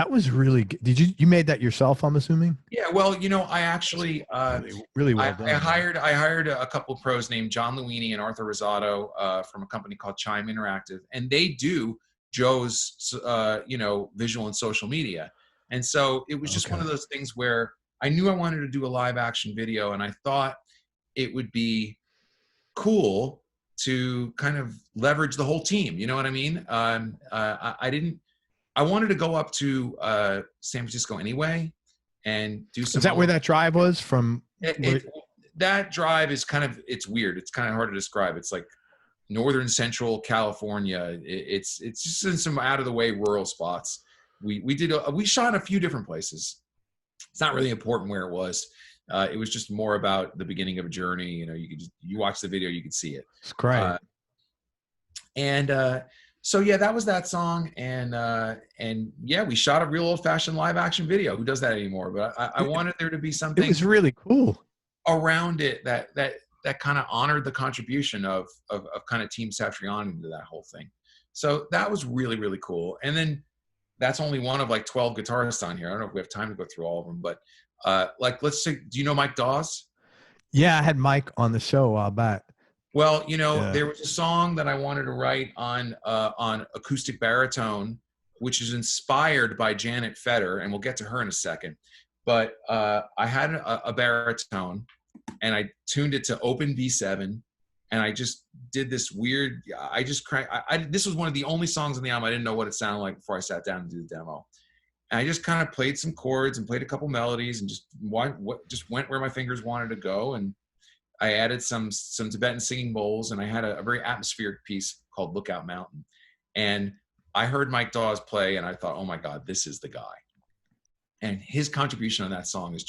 was really good. You made that yourself, I'm assuming? Yeah, well, I actually really well done. I hired a couple of pros named John Luini and Arthur Rosado from a company called Kime Interactive, and they do Joe's visual and social media. And so it was just one of those things where I knew I wanted to do a live action video, and I thought it would be cool to kind of leverage the whole team. You know what I mean? I wanted to go up to San Francisco anyway and do some. Is that where that drive was from? That drive is it's weird. It's kind of hard to describe. It's like northern central California. It's just in some out of the way rural spots. We shot in a few different places. It's not really important where it was. It was just more about the beginning of a journey. You watch the video, you could see it. It's great. So that was that song. And we shot a real old fashioned live action video. Who does that anymore? But I wanted there to be something. It was really cool around it that kind of honored the contribution of kind of Team Satriani to that whole thing. So that was really, really cool. And then that's only one of like 12 guitarists on here. I don't know if we have time to go through all of them, but let's say, do you know Mike Dawes? Yeah, I had Mike on the show a while back. Well, there was a song that I wanted to write on acoustic baritone, which is inspired by Janet Fetter, and we'll get to her in a second. But I had a baritone, and I tuned it to open B7, and I just did this weird. I just cranked. This was one of the only songs on the album I didn't know what it sounded like before I sat down to do the demo. And I just kind of played some chords and played a couple melodies and just went where my fingers wanted to go. And I added some Tibetan singing bowls, and I had a very atmospheric piece called Lookout Mountain. And I heard Mike Dawes play, and I thought, oh my God, this is the guy. And his contribution on that song is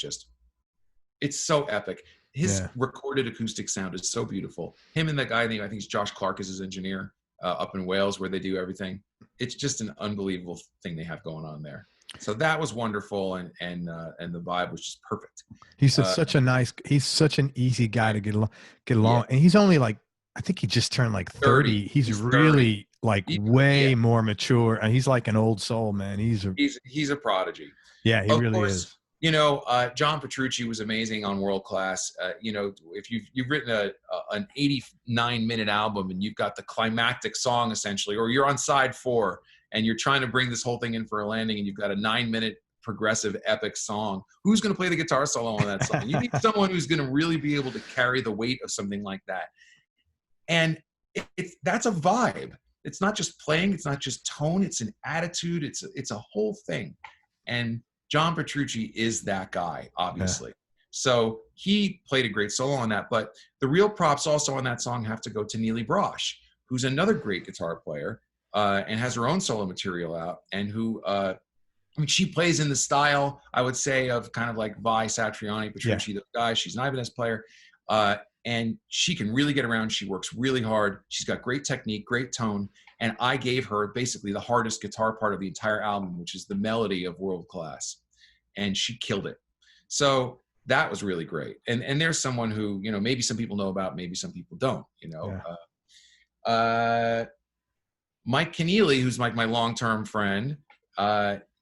it's so epic. His recorded acoustic sound is so beautiful. Him and the guy, I think it's Josh Clark is his engineer up in Wales, where they do everything. It's just an unbelievable thing they have going on there. So that was wonderful, and the vibe was just perfect. He's such an easy guy to get along, and he's only like I think he just turned like 30. 30. He's 30. really like way Yeah. more mature, and he's like an old soul, man. He's a prodigy. yeah, he Of really course, is. you know, John Petrucci was amazing on World Class. You know, if you've written an 89-minute album and you've got the climactic song essentially, or you're on side 4 and you're trying to bring this whole thing in for a landing, and you've got a 9-minute progressive epic song, who's going to play the guitar solo on that song? You need someone who's going to really be able to carry the weight of something like that. And that's a vibe. It's not just playing, it's not just tone, it's an attitude, it's a whole thing. And John Petrucci is that guy, obviously. Yeah. So he played a great solo on that. But the real props also on that song have to go to Keneally, who's another great guitar player and has her own solo material out, and who I mean, she plays in the style, I would say, of kind of like Vai, Satriani, Petrucci, those guys. She's an Ibanez player. And she can really get around. She works really hard. She's got great technique, great tone. And I gave her basically the hardest guitar part of the entire album, which is the melody of World Class. And she killed it. So that was really great. And there's someone who, you know, maybe some people know about, maybe some people don't, you know. Yeah. Mike Keneally, who's like my long-term friend,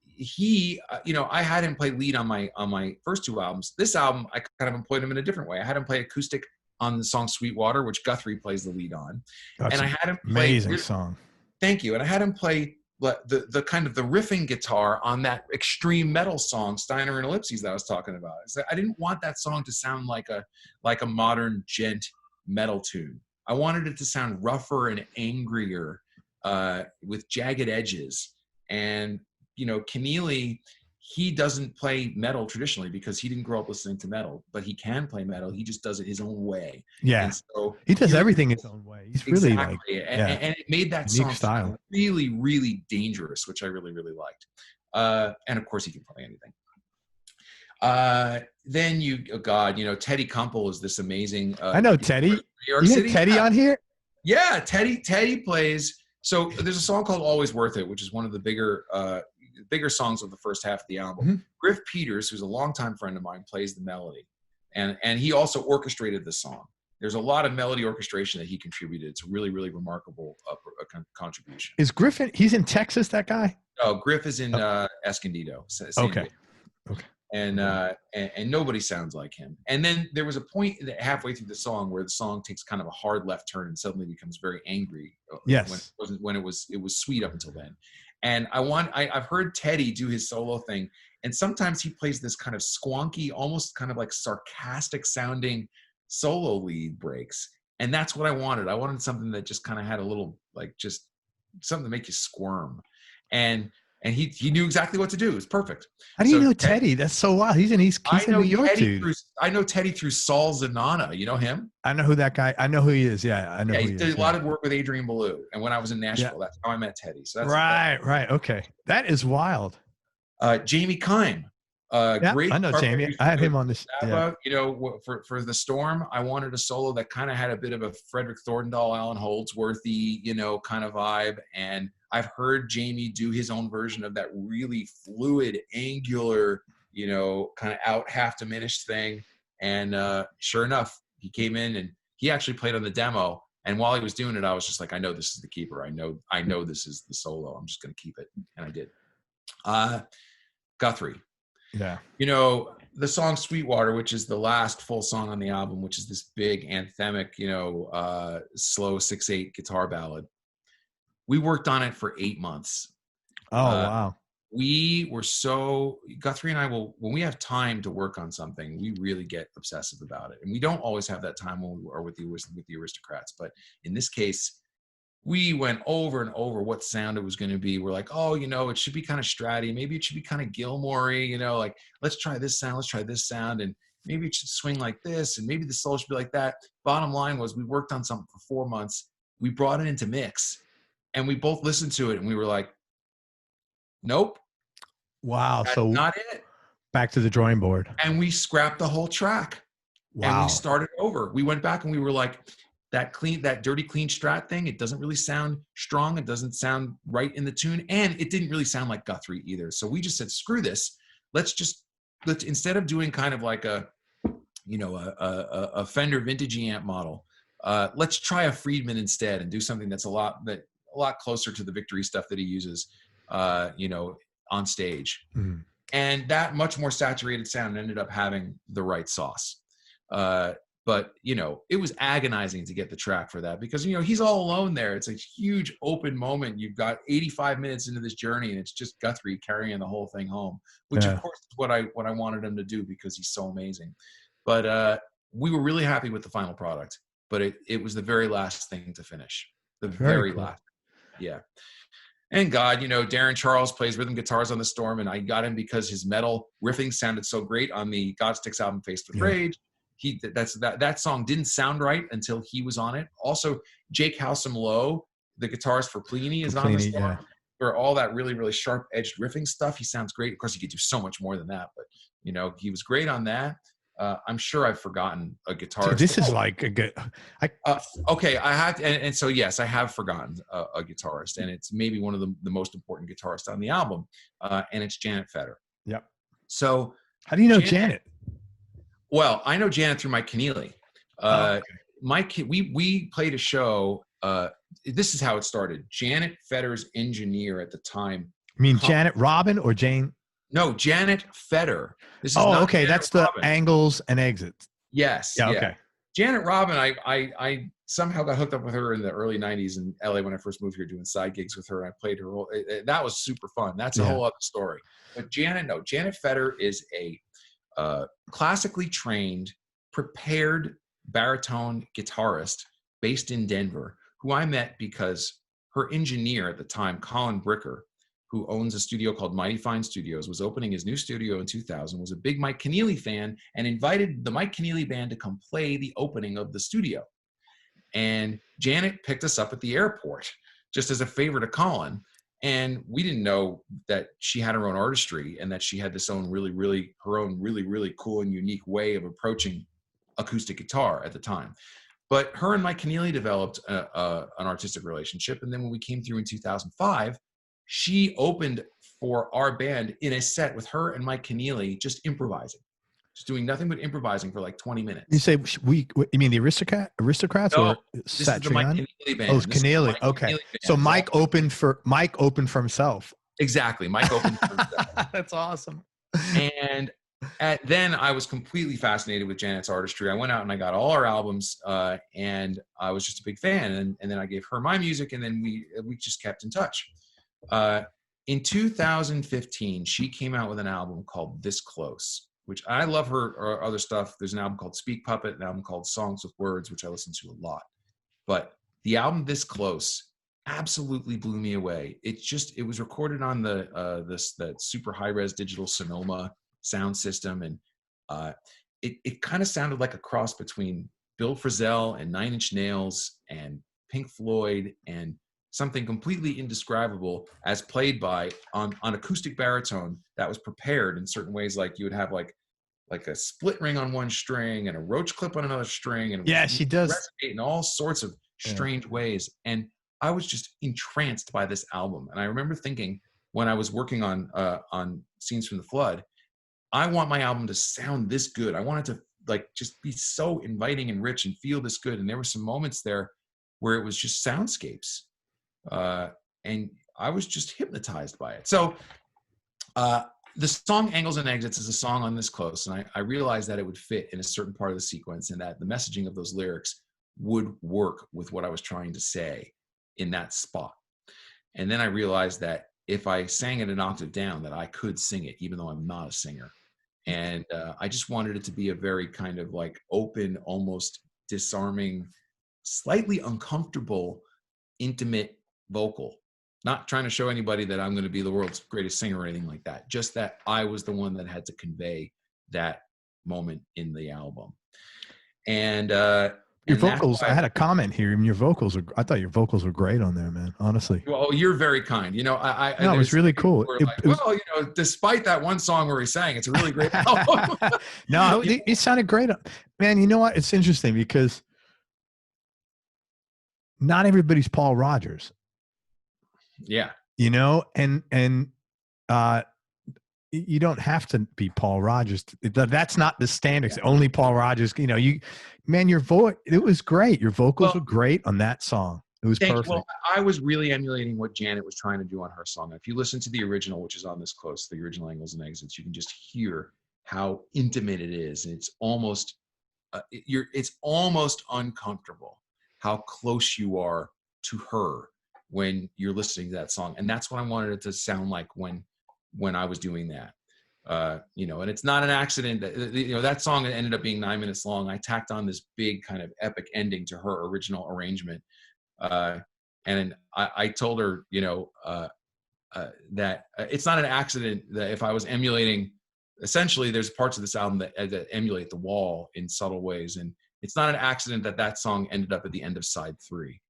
he, you know, I had him play lead on my first 2 albums. This album, I kind of employed him in a different way. I had him play acoustic on the song Sweetwater, which Guthrie plays the lead on. That's and I had him play amazing song. Thank you. And I had him play the kind of the riffing guitar on that extreme metal song, Steiner and Ellipses, that I was talking about. I didn't want that song to sound like a modern gent metal tune. I wanted it to sound rougher and angrier, with jagged edges. And, you know, Keneally, he doesn't play metal traditionally because he didn't grow up listening to metal, but he can play metal. He just does it his own way. Yeah. And so he does everything his own way. He's really like, and it made that song style really, really dangerous, which I really, really liked. And of course he can play anything. Then you know, Teddy Kumpel is this amazing. I know Teddy. New York City. Teddy on here? Yeah. Teddy plays. So there's a song called Always Worth It, which is one of the bigger songs of the first half of the album. Mm-hmm. Griff Peters, who's a longtime friend of mine, plays the melody. And he also orchestrated the song. There's a lot of melody orchestration that he contributed. It's a really, really remarkable contribution. Is Griffin, he's in Texas, that guy? No, Griff is in Escondido. Okay. And nobody sounds like him. And then there was a point halfway through the song where the song takes kind of a hard left turn and suddenly becomes very angry. Yes. When it was sweet up until then. And I've heard Teddy do his solo thing, and sometimes he plays this kind of squonky, almost kind of like sarcastic sounding solo lead breaks. And that's what I wanted. I wanted something that just kind of had a little, like, just something to make you squirm. And he knew exactly what to do. It was perfect. How do you know Teddy? That's so wild. He's in New York, dude. I know Teddy through Saul Zanana. You know him? I know who that guy. I know who he is. Yeah, I know. Yeah, who he did a lot of work with Adrian Belew. And when I was in Nashville, that's how I met Teddy. So that's right. Okay, that is wild. Jamie Kime. Great. I know Jamie. I had him on this. Zappa, you know, for The Storm, I wanted a solo that kind of had a bit of a Frederick Thorndahl, Alan Holdsworthy, you know, kind of vibe. And I've heard Jamie do his own version of that really fluid, angular, you know, kind of out half diminished thing. And sure enough, he came in and he actually played on the demo. And while he was doing it, I was just like, I know this is the keeper. I know this is the solo. I'm just going to keep it. And I did. Guthrie. Yeah. You know, the song Sweetwater, which is the last full song on the album, which is this big anthemic, you know, slow 6/8 guitar ballad. We worked on it for 8 months. Oh, wow. We were Guthrie and I when we have time to work on something, we really get obsessive about it. And we don't always have that time when we are with the Aristocrats. But in this case, we went over and over what sound it was going to be. We're like, oh, you know, it should be kind of stratty. Maybe it should be kind of Gilmore-y, you know, like, let's try this sound. And maybe it should swing like this. And maybe the solo should be like that. Bottom line was we worked on something for 4 months. We brought it into mix and we both listened to it and we were like, nope. Wow. That's so not it. Back to the drawing board. And we scrapped the whole track. Wow. And we started over. We went back and we were like, that dirty, clean strat thing, it doesn't really sound strong. It doesn't sound right in the tune. And it didn't really sound like Guthrie either. So we just said, screw this. Let's instead of doing kind of like a Fender vintage amp model, let's try a Friedman instead and do something that's a lot closer to the Victory stuff that he uses, on stage. Mm. And that much more saturated sound ended up having the right sauce. But, it was agonizing to get the track for that because, he's all alone there. It's a huge open moment. You've got 85 minutes into this journey and it's just Guthrie carrying the whole thing home, which of course is what I wanted him to do because he's so amazing. But we were really happy with the final product, but it was the very last thing to finish. The very cool. last. Yeah. And God, Darren Charles plays rhythm guitars on The Storm, and I got him because his metal riffing sounded so great on the Godsticks album Faced with Rage. That song didn't sound right until he was on it. Also, Jake Howsam Lowe, the guitarist for Pliny, is on The Storm. For all that really, really sharp-edged riffing stuff, he sounds great. Of course, he could do so much more than that, but he was great on that. I'm sure I've forgotten a guitarist. This is like a good. Okay, I have to, and so yes, I have forgotten a guitarist, and it's maybe one of the most important guitarists on the album, and it's Janet Feder. Yep. So how do you know Janet? Well, I know Janet through Mike Keneally. We played a show. This is how it started. Janet Feder's engineer at the time. You mean Janet Robin or Jane? No, Janet Feder. This is okay. Janet That's Robin. The angles and exits. Yes. Yeah. Okay. Janet Robin, I somehow got hooked up with her in the early 90s in LA when I first moved here doing side gigs with her. I played her role. That was super fun. That's a whole other story. But Janet Feder is a classically trained, prepared baritone guitarist based in Denver, who I met because her engineer at the time, Colin Bricker, who owns a studio called Mighty Fine Studios, was opening his new studio in 2000, was a big Mike Keneally fan, and invited the Mike Keneally band to come play the opening of the studio. And Janet picked us up at the airport just as a favor to Colin. And we didn't know that she had her own artistry and that she had this own really, really cool and unique way of approaching acoustic guitar at the time. But her and Mike Keneally developed an artistic relationship. And then when we came through in 2005, she opened for our band in a set with her and Mike Keneally, just improvising, just doing nothing but improvising for like 20 minutes. You say you mean the Aristocrats no, or this is the Mike Keneally band. Oh, it's Keneally. Okay. So Mike opened for himself. Exactly. Mike opened for himself. That's awesome. And then I was completely fascinated with Janet's artistry. I went out and I got all our albums, and I was just a big fan. And then I gave her my music, and then we just kept in touch. In 2015, she came out with an album called This Close, which I love her other stuff. There's an album called Speak Puppet, an album called Songs with Words, which I listen to a lot. But the album This Close absolutely blew me away. It was recorded on that super high-res digital Sonoma sound system, and it kind of sounded like a cross between Bill Frisell and Nine Inch Nails and Pink Floyd and something completely indescribable as played by on acoustic baritone that was prepared in certain ways. Like you would have like a split ring on one string and a roach clip on another string, and she does in all sorts of strange ways. And I was just entranced by this album. And I remember thinking when I was working on Scenes from the Flood, I want my album to sound this good. I want it to like just be so inviting and rich and feel this good. And there were some moments there where it was just soundscapes. And I was just hypnotized by it. So the song Angles and Exits is a song on This Close. And I realized that it would fit in a certain part of the sequence and that the messaging of those lyrics would work with what I was trying to say in that spot. And then I realized that if I sang it an octave down, that I could sing it, even though I'm not a singer. And I just wanted it to be a very kind of like open, almost disarming, slightly uncomfortable, intimate vocal. Not trying to show anybody that I'm going to be the world's greatest singer or anything like that. Just that I was the one that had to convey that moment in the album. And your vocals, I had a comment here. And I thought your vocals were great on there, man. Honestly. Well, you're very kind. You know, no, it was really cool. Despite that one song where he sang, it's a really great album. No, it sounded great. Man, you know what? It's interesting because not everybody's Paul Rodgers. Yeah. You know, and you don't have to be Paul Rodgers. That's not the standards. Only Paul Rodgers. You know, your voice. It was great. Your vocals were great on that song. It was perfect. Well, I was really emulating what Janet was trying to do on her song. If you listen to the original, which is on this close, the original Angles and Exits, you can just hear how intimate it is, and it's almost it's almost uncomfortable how close you are to her when you're listening to that song. And that's what I wanted it to sound like when I was doing that. You know, and it's not an accident that, you know, that song ended up being 9 minutes long. I tacked on this big kind of epic ending to her original arrangement. And I told her, you know, that it's not an accident that if I was emulating, essentially there's parts of this album that emulate The Wall in subtle ways. And it's not an accident that that song ended up at the end of side 3.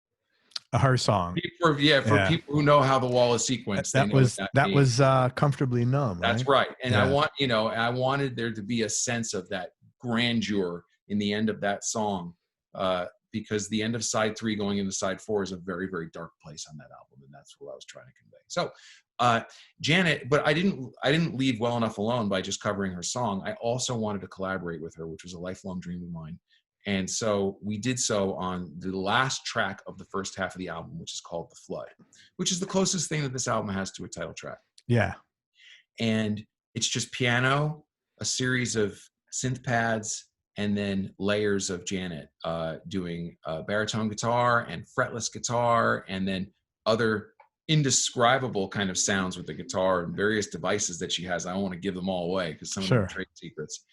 Her song. For people who know how The Wall is sequenced. That was Comfortably Numb, right? That's right. And I wanted there to be a sense of that grandeur in the end of that song, because the end of side 3 going into side 4 is a very, very dark place on that album. And that's what I was trying to convey. So Janet, but I didn't leave Well Enough Alone by just covering her song. I also wanted to collaborate with her, which was a lifelong dream of mine. And so we did so on the last track of the first half of the album, which is called The Flood, which is the closest thing that this album has to a title track. Yeah. And it's just piano, a series of synth pads, and then layers of Janet doing baritone guitar and fretless guitar, and then other indescribable kind of sounds with the guitar and various devices that she has. I don't want to give them all away because some of them are trade secrets.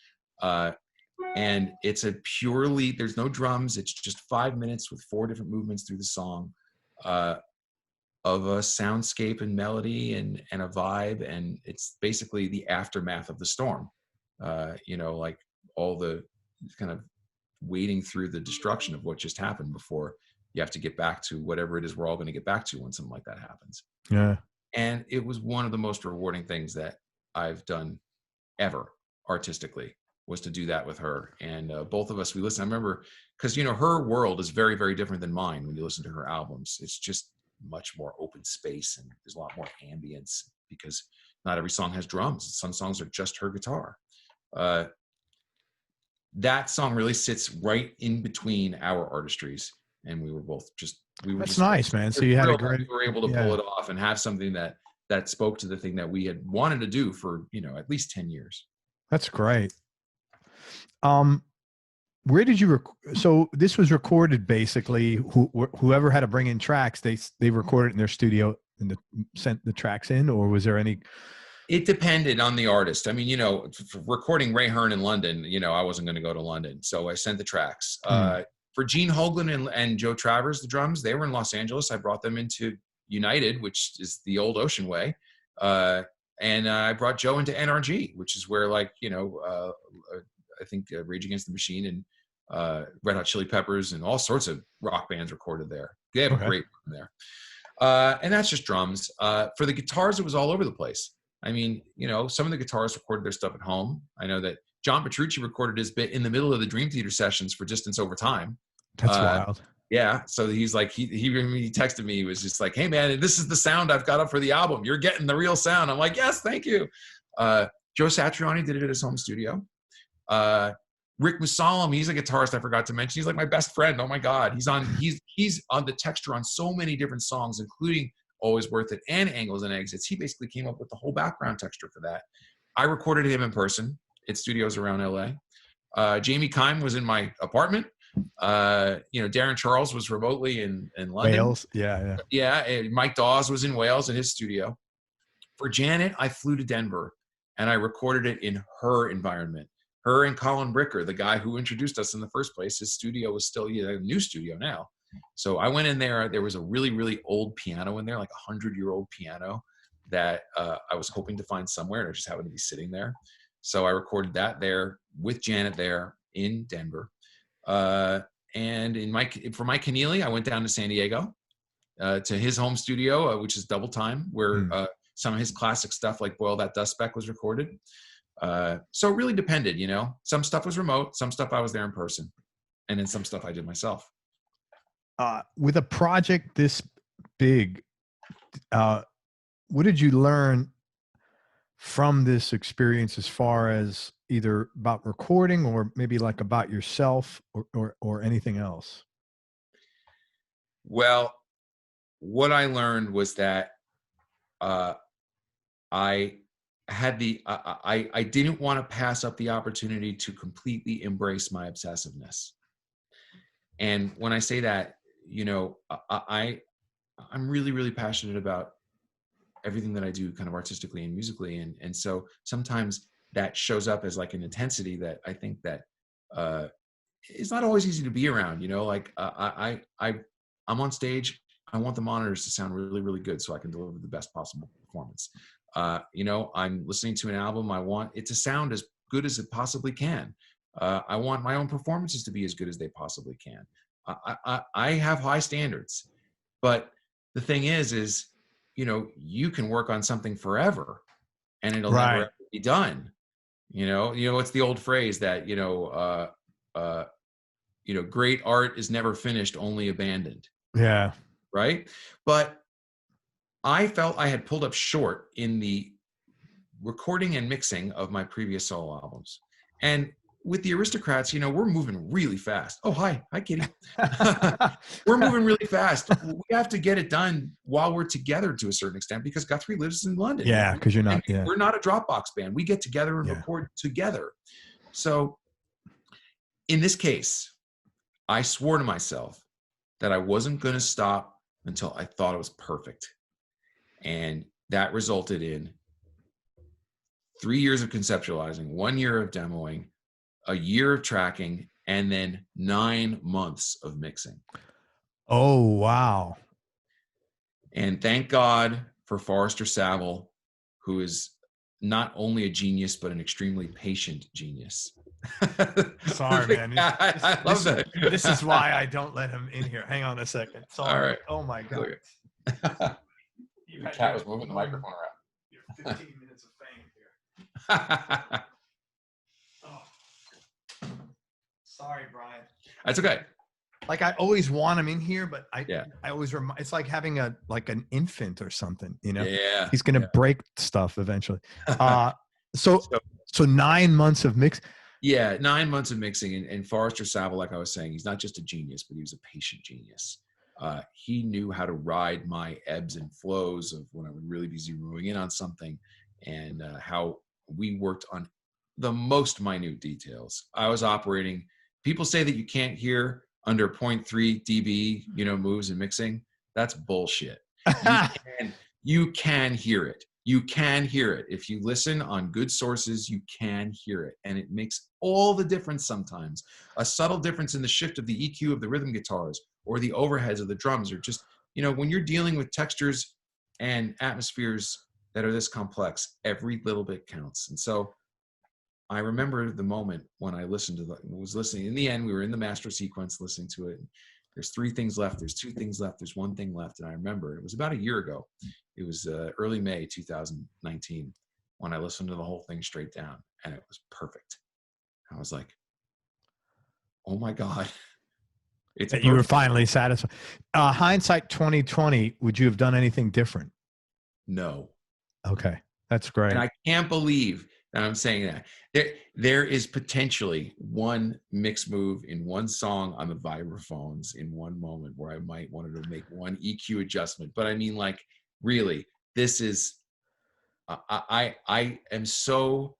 And it's there's no drums. It's just 5 minutes with 4 different movements through the song of a soundscape and melody and a vibe. And it's basically the aftermath of the storm, you know, like all the kind of wading through the destruction of what just happened before you have to get back to whatever it is we're all going to get back to when something like that happens. Yeah. And it was one of the most rewarding things that I've done ever artistically, was to do that with her. And both of us, we listen. I remember, because, you know, her world is very, very different than mine when you listen to her albums. It's just much more open space, and there's a lot more ambience because not every song has drums. Some songs are just her guitar. That song really sits right in between our artistries. And we were both That's nice, man. So you had a great, we were able to pull it off and have something that spoke to the thing that we had wanted to do for, you know, at least 10 years. That's great. Where did you so this was recorded basically, whoever had to bring in tracks, they recorded in their studio and sent the tracks in, or was there any? It depended on the artist. I mean, you know, for recording Ray Hearn in London, you know, I wasn't going to go to London, so I sent the tracks. For Gene Hoglan and Joe Travers, the drums, they were in Los Angeles. I brought them into United, which is the old Ocean Way. And I brought Joe into NRG, which is where, like, you know, I think Rage Against the Machine and Red Hot Chili Peppers and all sorts of rock bands recorded there. They have a great one there. And that's just drums. For the guitars, it was all over the place. I mean, you know, some of the guitarists recorded their stuff at home. I know that John Petrucci recorded his bit in the middle of the Dream Theater sessions for Distance Over Time. That's wild. Yeah. So he's like, he texted me. He was just like, hey, man, this is the sound I've got up for the album. You're getting the real sound. I'm like, yes, thank you. Joe Satriani did it at his home studio. Rick Musalem, he's a guitarist I forgot to mention. He's like my best friend. Oh my God. He's on the texture on so many different songs, including Always Worth It and Angles and Exits. He basically came up with the whole background texture for that. I recorded him in person at studios around LA. Jamie Kime was in my apartment. You know, Darren Charles was remotely in London. Wales. Yeah. And Mike Dawes was in Wales in his studio. For Janet, I flew to Denver and I recorded it in her environment. Her and Colin Bricker, the guy who introduced us in the first place, his studio was still a new studio now. So I went in there. There was a really, really old piano in there, like 100-year-old piano that I was hoping to find somewhere, and it just happened to be sitting there. So I recorded that there with Janet there in Denver. And for my Keneally, I went down to San Diego to his home studio, which is Double Time, where some of his classic stuff like Boil That Dust Speck was recorded. So it really depended, you know. Some stuff was remote, some stuff I was there in person, and then some stuff I did myself. With a project this big, what did you learn from this experience as far as either about recording or maybe like about yourself or anything else? Well, what I learned was that I had I didn't want to pass up the opportunity to completely embrace my obsessiveness. And when I say that, you know, I'm really, really passionate about everything that I do kind of artistically and musically. And so sometimes that shows up as like an intensity that I think that it's not always easy to be around, you know, like I'm on stage. I want the monitors to sound really, really good so I can deliver the best possible performance. You know, I'm listening to an album. I want it to sound as good as it possibly can. I want my own performances to be as good as they possibly can. I have high standards, but the thing is, you know, you can work on something forever and it'll never be done. You know, it's the old phrase that, you know, great art is never finished, only abandoned. Yeah. Right. But I felt I had pulled up short in the recording and mixing of my previous solo albums. And with the Aristocrats, you know, we're moving really fast. Oh, hi, Kitty. We're moving really fast. We have to get it done while we're together to a certain extent because Guthrie lives in London. Yeah, because you're not. Yeah. We're not a Dropbox band. We get together and record together. So in this case, I swore to myself that I wasn't going to stop until I thought it was perfect. And that resulted in 3 years of conceptualizing, 1 year of demoing, a year of tracking, and then 9 months of mixing. Oh, wow. And thank God for Forrester Saville, who is not only a genius, but an extremely patient genius. Sorry, man. I love that. This is why I don't let him in here. Hang on a second. Sorry. All right. Oh, my God. The cat was moving the microphone around. Your 15 minutes of fame here. Oh. Sorry, Bryan. That's okay. Like I always want him in here, but I always it's like having an infant or something, you know? Yeah. He's going to break stuff eventually. So 9 months of mix. Yeah, 9 months of mixing. And Forrester Saville, like I was saying, he's not just a genius, but he was a patient genius. He knew how to ride my ebbs and flows of when I would really be zeroing in on something and how we worked on the most minute details. I was operating. People say that you can't hear under 0.3 dB, you know, moves and mixing. That's bullshit. You can hear it. You can hear it. If you listen on good sources, you can hear it. And it makes all the difference sometimes. A subtle difference in the shift of the EQ of the rhythm guitars or the overheads of the drums, or just, you know, when you're dealing with textures and atmospheres that are this complex, every little bit counts. And so I remember the moment when I was listening. In the end, we were in the master sequence listening to it. There's 3 things left. There's 2 things left. There's 1 thing left. And I remember it was about a year ago. It was early May 2019 when I listened to the whole thing straight down, and it was perfect. I was like, oh my God. You were finally satisfied. Hindsight 2020, would you have done anything different? No. Okay. That's great. And I can't believe that I'm saying that. There is potentially 1 mix move in 1 song on the vibraphones in 1 moment where I might wanted to make 1 EQ adjustment. But I mean, like, really, this is, I am so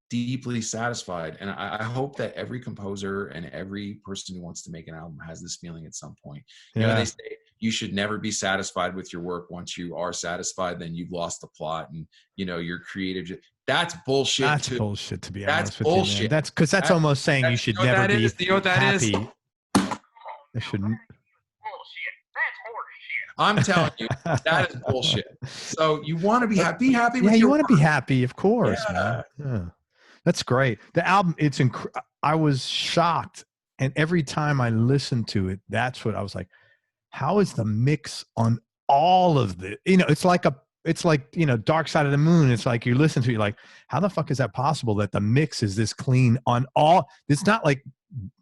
deeply satisfied. And I hope that every composer and every person who wants to make an album has this feeling at some point. You know, they say you should never be satisfied with your work. Once you are satisfied, then you've lost the plot and, you know, you're creative. That's bullshit. That's bullshit, to be honest with bullshit. you, man. That's because that's almost saying you should never be you know what that happy. Is? I shouldn't. I'm telling you, that is bullshit. So you want to be happy. Be happy with you your want to work. be happy, of course, man. Yeah. That's great. The album, I was shocked. And every time I listened to it, that's what I was like, how is the mix on all of the, you know, it's like, you know, Dark Side of the Moon. It's like you listen to it, you're like, how the fuck is that possible that the mix is this clean on all? It's not like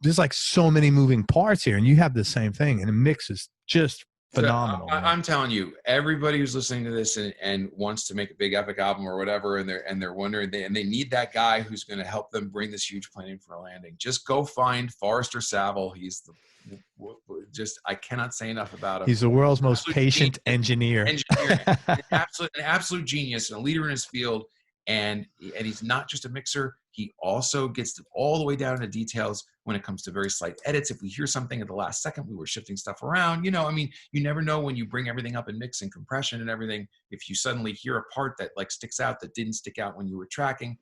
there's like so many moving parts here, and you have the same thing, and the mix is just phenomenal. So I'm telling you, everybody who's listening to this and wants to make a big epic album or whatever, and they're wondering, they need that guy who's going to help them bring this huge plane in for a landing. Just go find Forrester Saville. He's I cannot say enough about him. He's the world's most patient engineer. an absolute genius and a leader in his field. And he's not just a mixer. He also gets all the way down into details when it comes to very slight edits. If we hear something at the last second, we were shifting stuff around. You never know when you bring everything up in mix and compression and everything. If you suddenly hear a part that like sticks out that didn't stick out when you were tracking,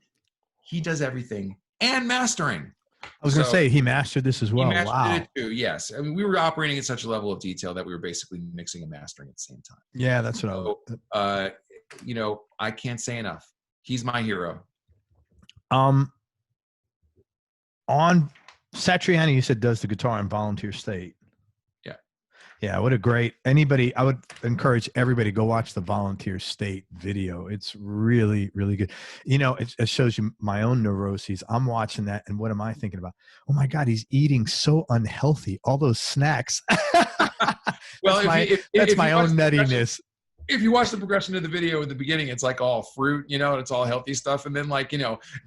he does everything and mastering. I was going to say he mastered this as well. He mastered wow. it too. Yes, I mean we were operating at such a level of detail that we were basically mixing and mastering at the same time. Yeah, that's what I can't say enough. He's my hero. On Satriani, you said does the guitar in Volunteer State. Yeah. What a great I would encourage everybody to go watch the Volunteer State video. It's really, really good. It shows you my own neuroses. I'm watching that. And what am I thinking about? Oh my God, he's eating so unhealthy. All those snacks. Well, that's my own nuttiness. If you watch the progression of the video in the beginning, it's like all fruit, and it's all healthy stuff. And then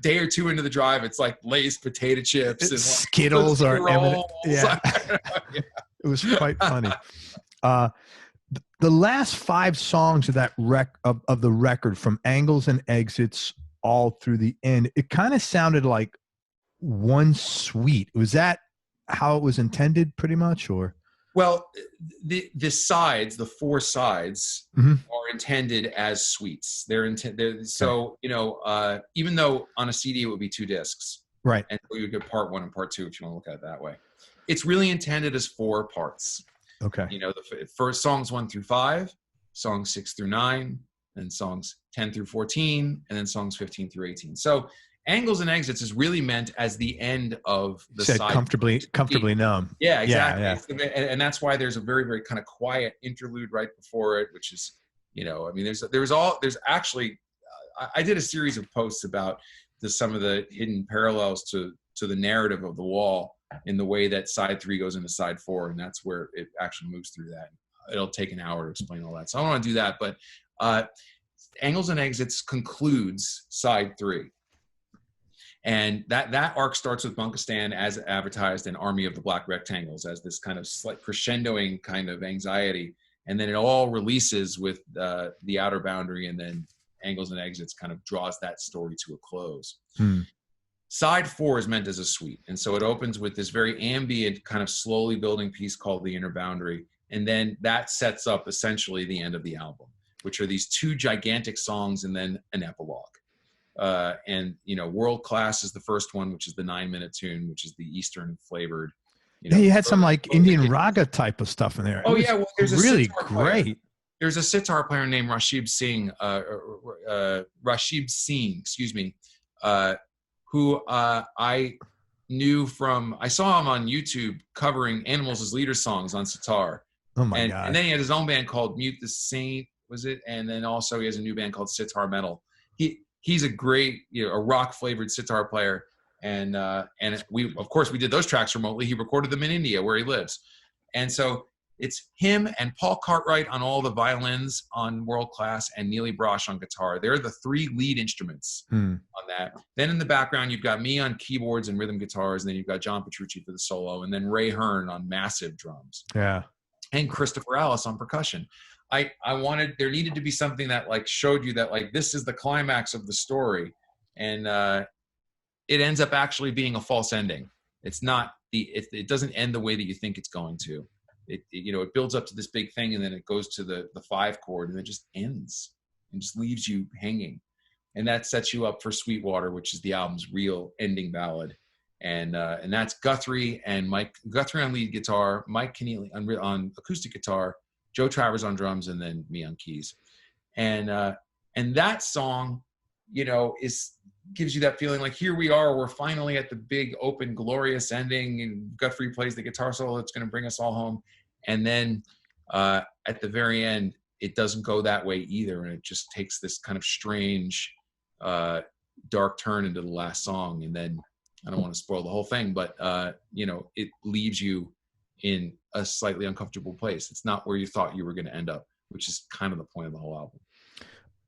day or two into the drive, it's like Lay's potato chips and Skittles are evident. Yeah. Yeah. It was quite funny. The last 5 songs of that of the record, from Angles and Exits all through the end, it kind of sounded like one suite. Was that how it was intended pretty much, or? Well, the 4 sides are intended as suites. So, even though on a CD it would be 2 discs. Right. And you would get part 1 and part 2 if you want to look at it that way. It's really intended as 4 parts. Okay. The first songs 1 through 5, songs 6 through 9, then songs 10 through 14, and then songs 15 through 18. So Angles and Exits is really meant as the end of the side. Comfortably numb. Yeah, exactly. Yeah. And that's why there's a very, very kind of quiet interlude right before it, which is, there's actually, I did a series of posts about some of the hidden parallels to the narrative of The Wall in the way that side 3 goes into side 4, and that's where it actually moves through that. It'll take an hour to explain all that, so I don't want to do that. But Angles and Exits concludes side 3. And that arc starts with Bunkistan as advertised in Army of the Black Rectangles as this kind of slight crescendoing kind of anxiety. And then it all releases with the Outer Boundary, and then Angles and Exits kind of draws that story to a close. Side 4 is meant as a suite. And so it opens with this very ambient kind of slowly building piece called The Inner Boundary. And then that sets up essentially the end of the album, which are these 2 gigantic songs and then an epilogue. World Class is the first one, which is the 9-minute tune, which is the Eastern flavored. You had some like Indian raga type of stuff in there. Oh yeah, well, there's really great. There's a sitar player named Rashid Singh, excuse me, who I knew from. I saw him on YouTube covering Animals as Leaders songs on sitar. Oh my God! And then he had his own band called Mute the Saint, was it? And then also he has a new band called Sitar Metal. He's a great, a rock flavored sitar player. And we, of course, we did those tracks remotely. He recorded them in India where he lives. And so it's him and Paul Cartwright on all the violins on World Class and Neely Brosh on guitar. They're the 3 lead instruments on that. Then in the background, you've got me on keyboards and rhythm guitars. And then you've got John Petrucci for the solo. And then Ray Hearn on massive drums. Yeah. And Christopher Alice on percussion. There needed to be something that like showed you that like this is the climax of the story. And it ends up actually being a false ending. It's not it doesn't end the way that you think it's going to. It builds up to this big thing and then it goes to the 5 chord and it just ends and just leaves you hanging. And that sets you up for Sweetwater, which is the album's real ending ballad. And that's Guthrie and Mike Guthrie on lead guitar, Mike Keneally on acoustic guitar, Joe Travers on drums, and then me on keys. And that song, gives you that feeling like here we are, we're finally at the big open glorious ending, and Guthrie plays the guitar solo that's going to bring us all home. And then at the very end, it doesn't go that way either, and it just takes this kind of strange dark turn into the last song. And then I don't want to spoil the whole thing, but it leaves you in a slightly uncomfortable place. It's not where you thought you were going to end up, which is kind of the point of the whole album.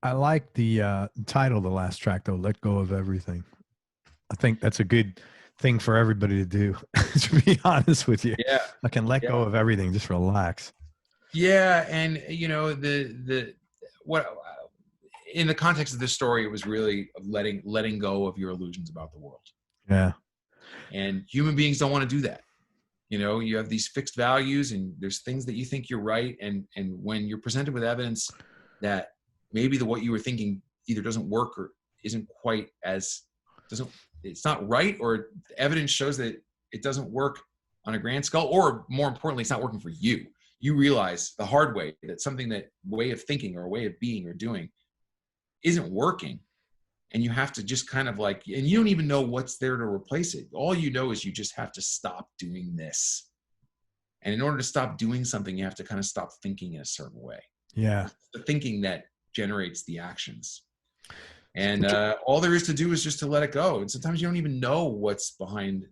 I like the title of the last track, though, Let Go of Everything. I think that's a good thing for everybody to do, to be honest with you. Yeah. I can let go of everything. Just relax. Yeah. And, you know, what in the context of this story, it was really letting go of your illusions about the world. Yeah. And human beings don't want to do that. You know, you have these fixed values and there's things that you think you're right. And when you're presented with evidence that maybe what you were thinking either doesn't work or isn't quite it's not right, or the evidence shows that it doesn't work on a grand scale, or more importantly, it's not working for you. You realize the hard way that something, that way of thinking or a way of being or doing isn't working. And you have to just kind of like, and you don't even know what's there to replace it. All you know is you just have to stop doing this. And in order to stop doing something, you have to kind of stop thinking in a certain way. Yeah. It's the thinking that generates the actions. And all there is to do is just to let it go. And sometimes you don't even know what's behind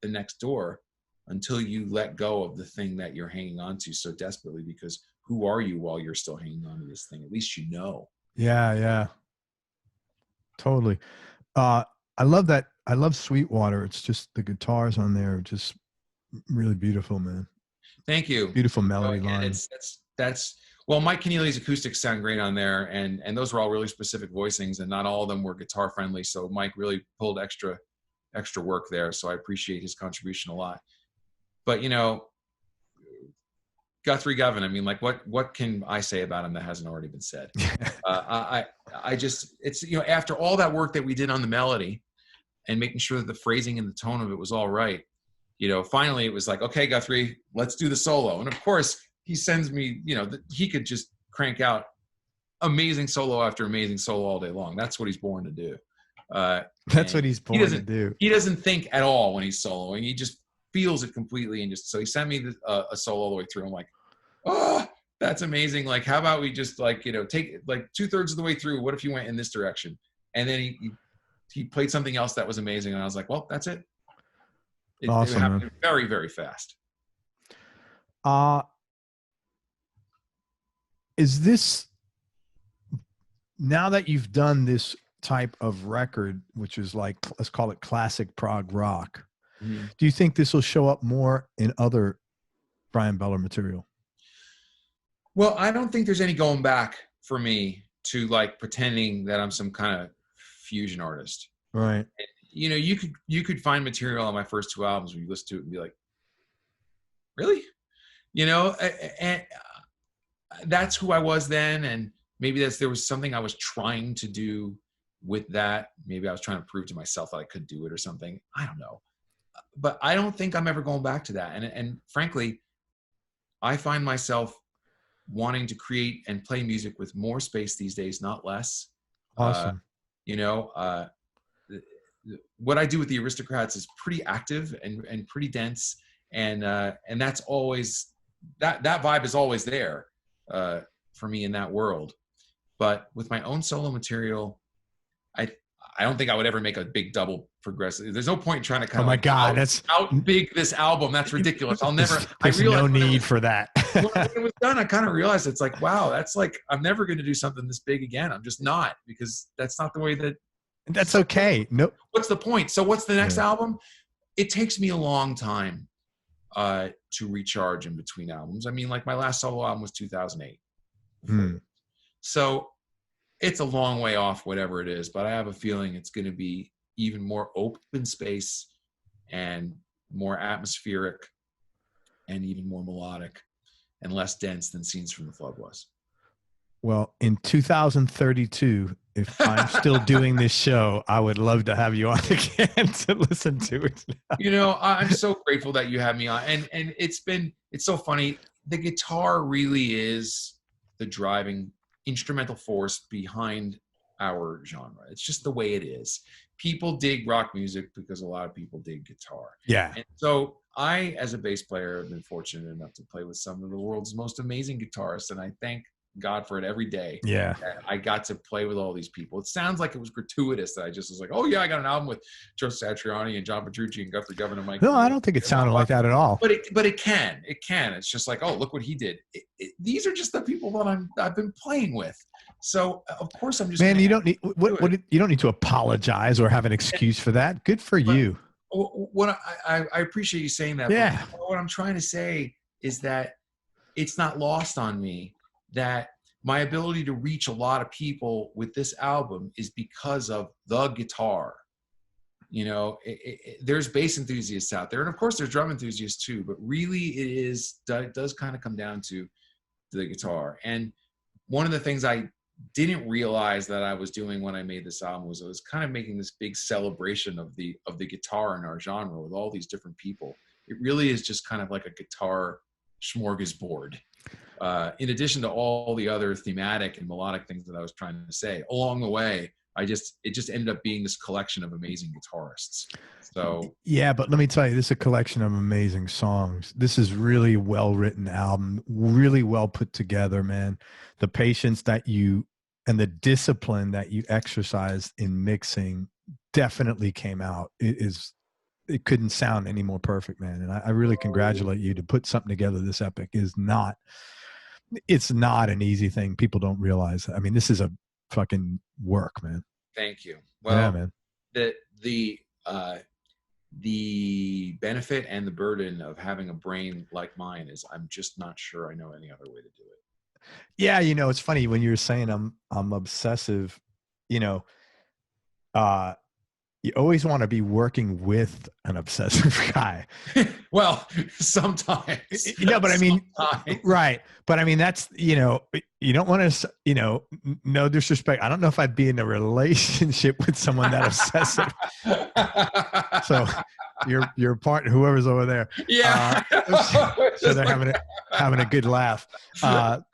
the next door until you let go of the thing that you're hanging on to so desperately, because who are you while you're still hanging on to this thing? At least you know. Yeah. Yeah. Totally. I love that. I love Sweetwater. It's just the guitars on there are just really beautiful, man. Thank you. Beautiful melody line. That's well, Mike Keneally's acoustics sound great on there, and those were all really specific voicings, and not all of them were guitar friendly. So Mike really pulled extra work there. So I appreciate his contribution a lot. But you know, Guthrie Govan, I mean, like what can I say about him that hasn't already been said? I just, it's, you know, after all that work that we did on the melody and making sure that the phrasing and the tone of it was all right, you know, finally it was like, okay, Guthrie, let's do the solo. And of course he sends me, you know, he could just crank out amazing solo after amazing solo all day long. That's what he's born to do. That's what he's born to do. He doesn't think at all when he's soloing. He just feels it completely. And just, so he sent me a solo all the way through. I'm like, oh, that's amazing. Like, how about we just like, you know, take like 2/3 of the way through. What if you went in this direction? And then he played something else that was amazing. And I was like, well, that's it. Awesome, it happened very, very fast. Is this, now that you've done this type of record, which is like, let's call it classic prog rock, do you think this will show up more in other Bryan Beller material? Well, I don't think there's any going back for me to like pretending that I'm some kind of fusion artist. Right. And, you know, you could find material on my first 2 albums where you listen to it and be like, really? You know, and that's who I was then. And maybe there was something I was trying to do with that. Maybe I was trying to prove to myself that I could do it or something. I don't know. But I don't think I'm ever going back to that. And frankly, I find myself wanting to create and play music with more space these days, not less. Awesome. You know, what I do with the Aristocrats is pretty active and pretty dense. And that's always, that vibe is always there for me in that world. But with my own solo material, I don't think I would ever make a big double progressive. There's no point in trying to kind of that's out big this album. That's ridiculous. I'll never. There's no need for that. When it was done, I kind of realized it's like, wow, that's like, I'm never going to do something this big again. I'm just not, because that's not the way that. That's okay. No. What's the point? So what's the next album? It takes me a long time to recharge in between albums. I mean, like my last solo album was 2008. So it's a long way off, whatever it is, but I have a feeling it's going to be even more open space and more atmospheric and even more melodic and less dense than Scenes from the Flood was. Well, in 2032, if I'm still doing this show, I would love to have you on again to listen to it. You know, I'm so grateful that you have me on. And it's so funny. The guitar really is the driving instrumental force behind our genre. It's just the way it is. People dig rock music because a lot of people dig guitar. Yeah. And so I, as a bass player, have been fortunate enough to play with some of the world's most amazing guitarists. And I thank God for it every day. Yeah. I got to play with all these people. It sounds like it was gratuitous that I just was like, oh yeah, I got an album with Joe Satriani and John Petrucci and Guthrie Govan and Mike. No, I don't think it sounded like that at all. But it can. It's just like, oh, look what he did. These are just the people that I've been playing with. So of course I'm just. Man, you don't need you don't need to apologize or have an excuse for that. Good for you. What I appreciate you saying that. Yeah. What I'm trying to say is that it's not lost on me that my ability to reach a lot of people with this album is because of the guitar. You know, there's bass enthusiasts out there, and of course there's drum enthusiasts too, but really it does kind of come down to the guitar. And one of the things I didn't realize that I was doing when I made this album was I was kind of making this big celebration of the guitar in our genre with all these different people. It really is just kind of like a guitar smorgasbord. In addition to all the other thematic and melodic things that I was trying to say along the way, it just ended up being this collection of amazing guitarists. So yeah, but let me tell you, this is a collection of amazing songs. This is really well-written album, really well put together, man. The patience that you and the discipline that you exercise in mixing definitely came out. It couldn't sound any more perfect, man. And I really congratulate you to put something together this epic. It's not an easy thing. People don't realize that. I mean, this is a fucking work, man. Thank you. Well, yeah, man. The benefit and the burden of having a brain like mine is I'm just not sure I know any other way to do it. Yeah, you know, it's funny when you were saying I'm obsessive, you know, you always want to be working with an obsessive guy. Well, sometimes. No, but I mean, right. But I mean, that's, you know, you don't want to, you know, no disrespect. I don't know if I'd be in a relationship with someone that obsessive. So your partner, whoever's over there. Yeah. So they're having a good laugh.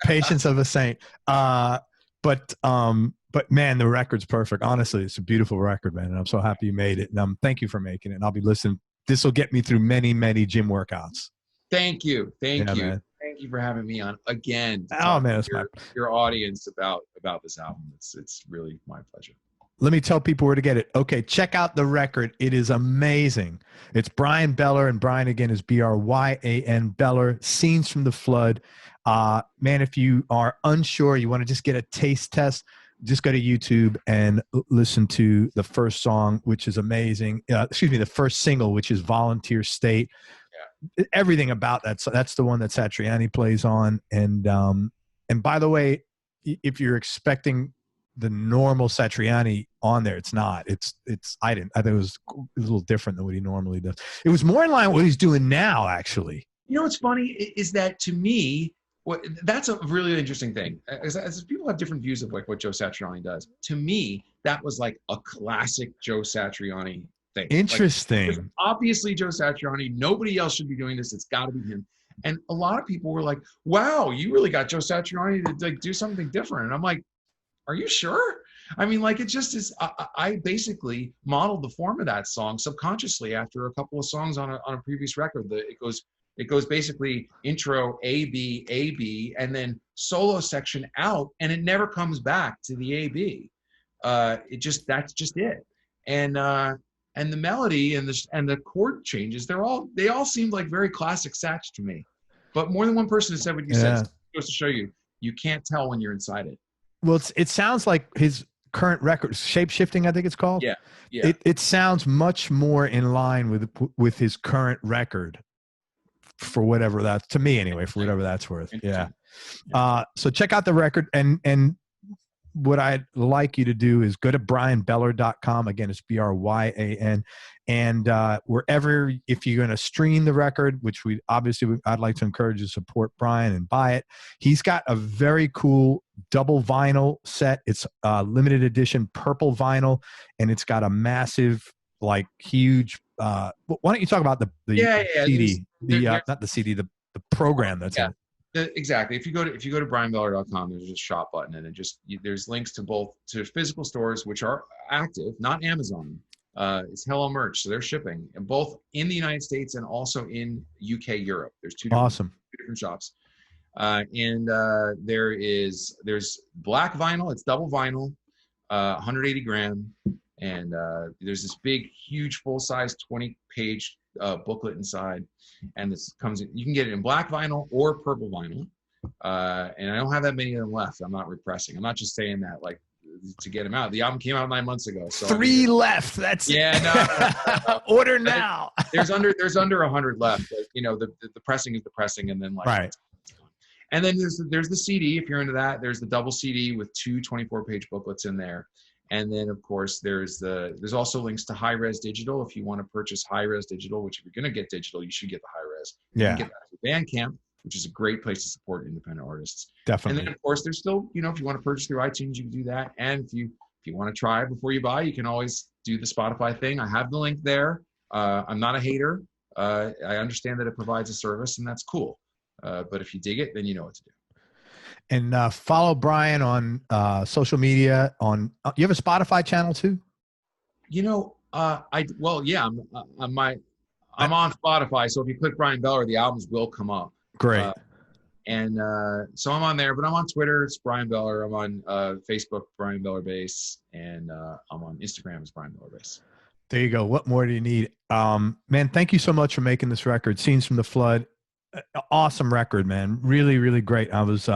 Patience of a saint. But man, the record's perfect. Honestly, it's a beautiful record, man. And I'm so happy you made it. And thank you for making it. And I'll be listening. This will get me through many, many gym workouts. Thank you. Thank you. Man. Thank you for having me on again. Oh man, it's your audience about this album. It's really my pleasure. Let me tell people where to get it. Okay, check out the record. It is amazing. It's Bryan Beller, and Bryan again is Bryan Beller. Scenes from the Flood. Man, if you are unsure, you want to just get a taste test, just go to YouTube and listen to the first song, which is amazing. The first single, which is Volunteer State. Yeah. Everything about that. So that's the one that Satriani plays on. And by the way, if you're expecting the normal Satriani on there, it's not. I think it was a little different than what he normally does. It was more in line with what he's doing now, actually. You know what's funny is that to me, that's a really interesting thing. As people have different views of like what Joe Satriani does. To me, that was like a classic Joe Satriani thing. Interesting. Like, obviously, Joe Satriani. Nobody else should be doing this. It's got to be him. And a lot of people were like, "Wow, you really got Joe Satriani to like do something different." And I'm like, "Are you sure?" I mean, like, it just is. I basically modeled the form of that song subconsciously after a couple of songs on a previous record. It goes basically intro A B, and then solo section out, and it never comes back to the A B. That's just it. And the melody and the chord changes, they all seemed like very classic Satch to me. But more than one person has said what you said. It goes to show you can't tell when you're inside it. Well, it sounds like his current record, Shape Shifting, I think it's called. Yeah. It sounds much more in line with his current record. For whatever that's, to me anyway, for whatever that's worth. Yeah. So check out the record, and what I'd like you to do is go to bryanbeller.com. Again, it's BRYAN. And wherever, if you're going to stream the record, which I'd like to encourage you to support Bryan and buy it. He's got a very cool double vinyl set. It's limited edition purple vinyl, and it's got a massive, like, huge, why don't you talk about the CD, not the CD, the program that's in it. Exactly. If you go to bryanbeller.com, there's a shop button, and there's links to physical stores, which are active, not Amazon. It's Hello Merch, so they're shipping, and both in the United States and also in UK, Europe. There's two different shops. There's black vinyl. It's double vinyl, 180 gram. And there's this big, huge, full-size 20-page booklet inside. And this comes in, you can get it in black vinyl or purple vinyl. And I don't have that many of them left. I'm not repressing. I'm not just saying that like to get them out. The album came out 9 months ago. So 3 left. That's no. Order now. There's under 100 left. But, you know, the pressing is the pressing, and then like right. And then there's the CD if you're into that. There's the double CD with 2 24-page booklets in there. And then, of course, there's also links to high-res digital. If you want to purchase high-res digital, which if you're going to get digital, you should get the high-res. You can get that through Bandcamp, which is a great place to support independent artists. Definitely. And then, of course, there's still, you know, if you want to purchase through iTunes, you can do that. And if you want to try it before you buy, you can always do the Spotify thing. I have the link there. I'm not a hater. I understand that it provides a service, and that's cool. But if you dig it, then you know what to do. And follow Bryan on social media. You have a Spotify channel too? You know, I'm on Spotify. So if you click Bryan Beller, the albums will come up. Great. So I'm on there, but I'm on Twitter. It's Bryan Beller. I'm on Facebook, Bryan Beller Bass, and I'm on Instagram as Bryan Beller Bass. There you go. What more do you need? Man, thank you so much for making this record. Scenes from the Flood. Awesome record, man. Really, really great. I was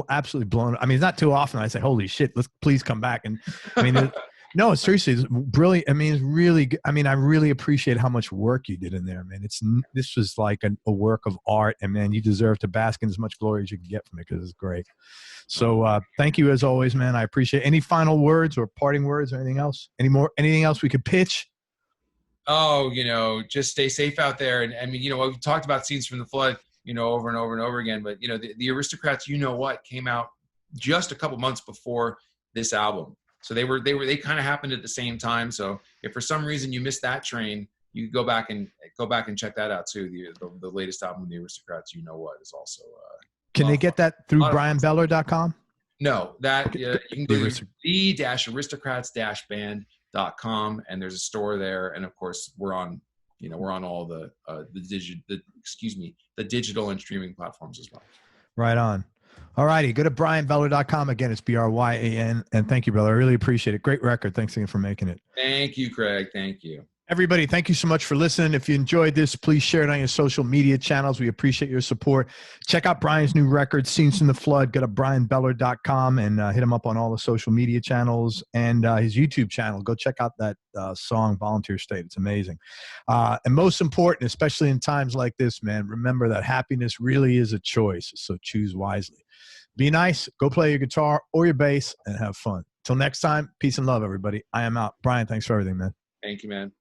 absolutely blown. I mean, it's not too often I say, holy shit, let's please come back. And I mean, no, seriously, it's brilliant. I mean, it's really good. I mean, I really appreciate how much work you did in there, man. This was like a work of art, and man, you deserve to bask in as much glory as you can get from it because it's great. So thank you as always, man. I appreciate it. Any final words or parting words or anything else? Anything else we could pitch? Oh, you know, just stay safe out there. And I mean, you know, we've talked about Scenes from the Flood, you know, over and over and over again. But, you know, the Aristocrats, you know what, came out just a couple months before this album. So they kind of happened at the same time. So if for some reason you missed that train, you go back and check that out too. The latest album, The Aristocrats, you know what, is also. Can they get that through BryanBeller.com? No, that you can go to the-aristocrats-band.com, and there's a store there. And of course, we're on all the digital and streaming platforms as well. Right on. All righty. Go to BryanBeller.com. Again, it's BRYAN. And thank you, brother. I really appreciate it. Great record. Thanks again for making it. Thank you, Craig. Thank you. Everybody, thank you so much for listening. If you enjoyed this, please share it on your social media channels. We appreciate your support. Check out Bryan's new record, Scenes from the Flood. Go to BryanBeller.com and hit him up on all the social media channels and his YouTube channel. Go check out that song, Volunteer State. It's amazing. And most important, especially in times like this, man, remember that happiness really is a choice. So choose wisely. Be nice. Go play your guitar or your bass and have fun. Till next time, peace and love, everybody. I am out. Bryan, thanks for everything, man. Thank you, man.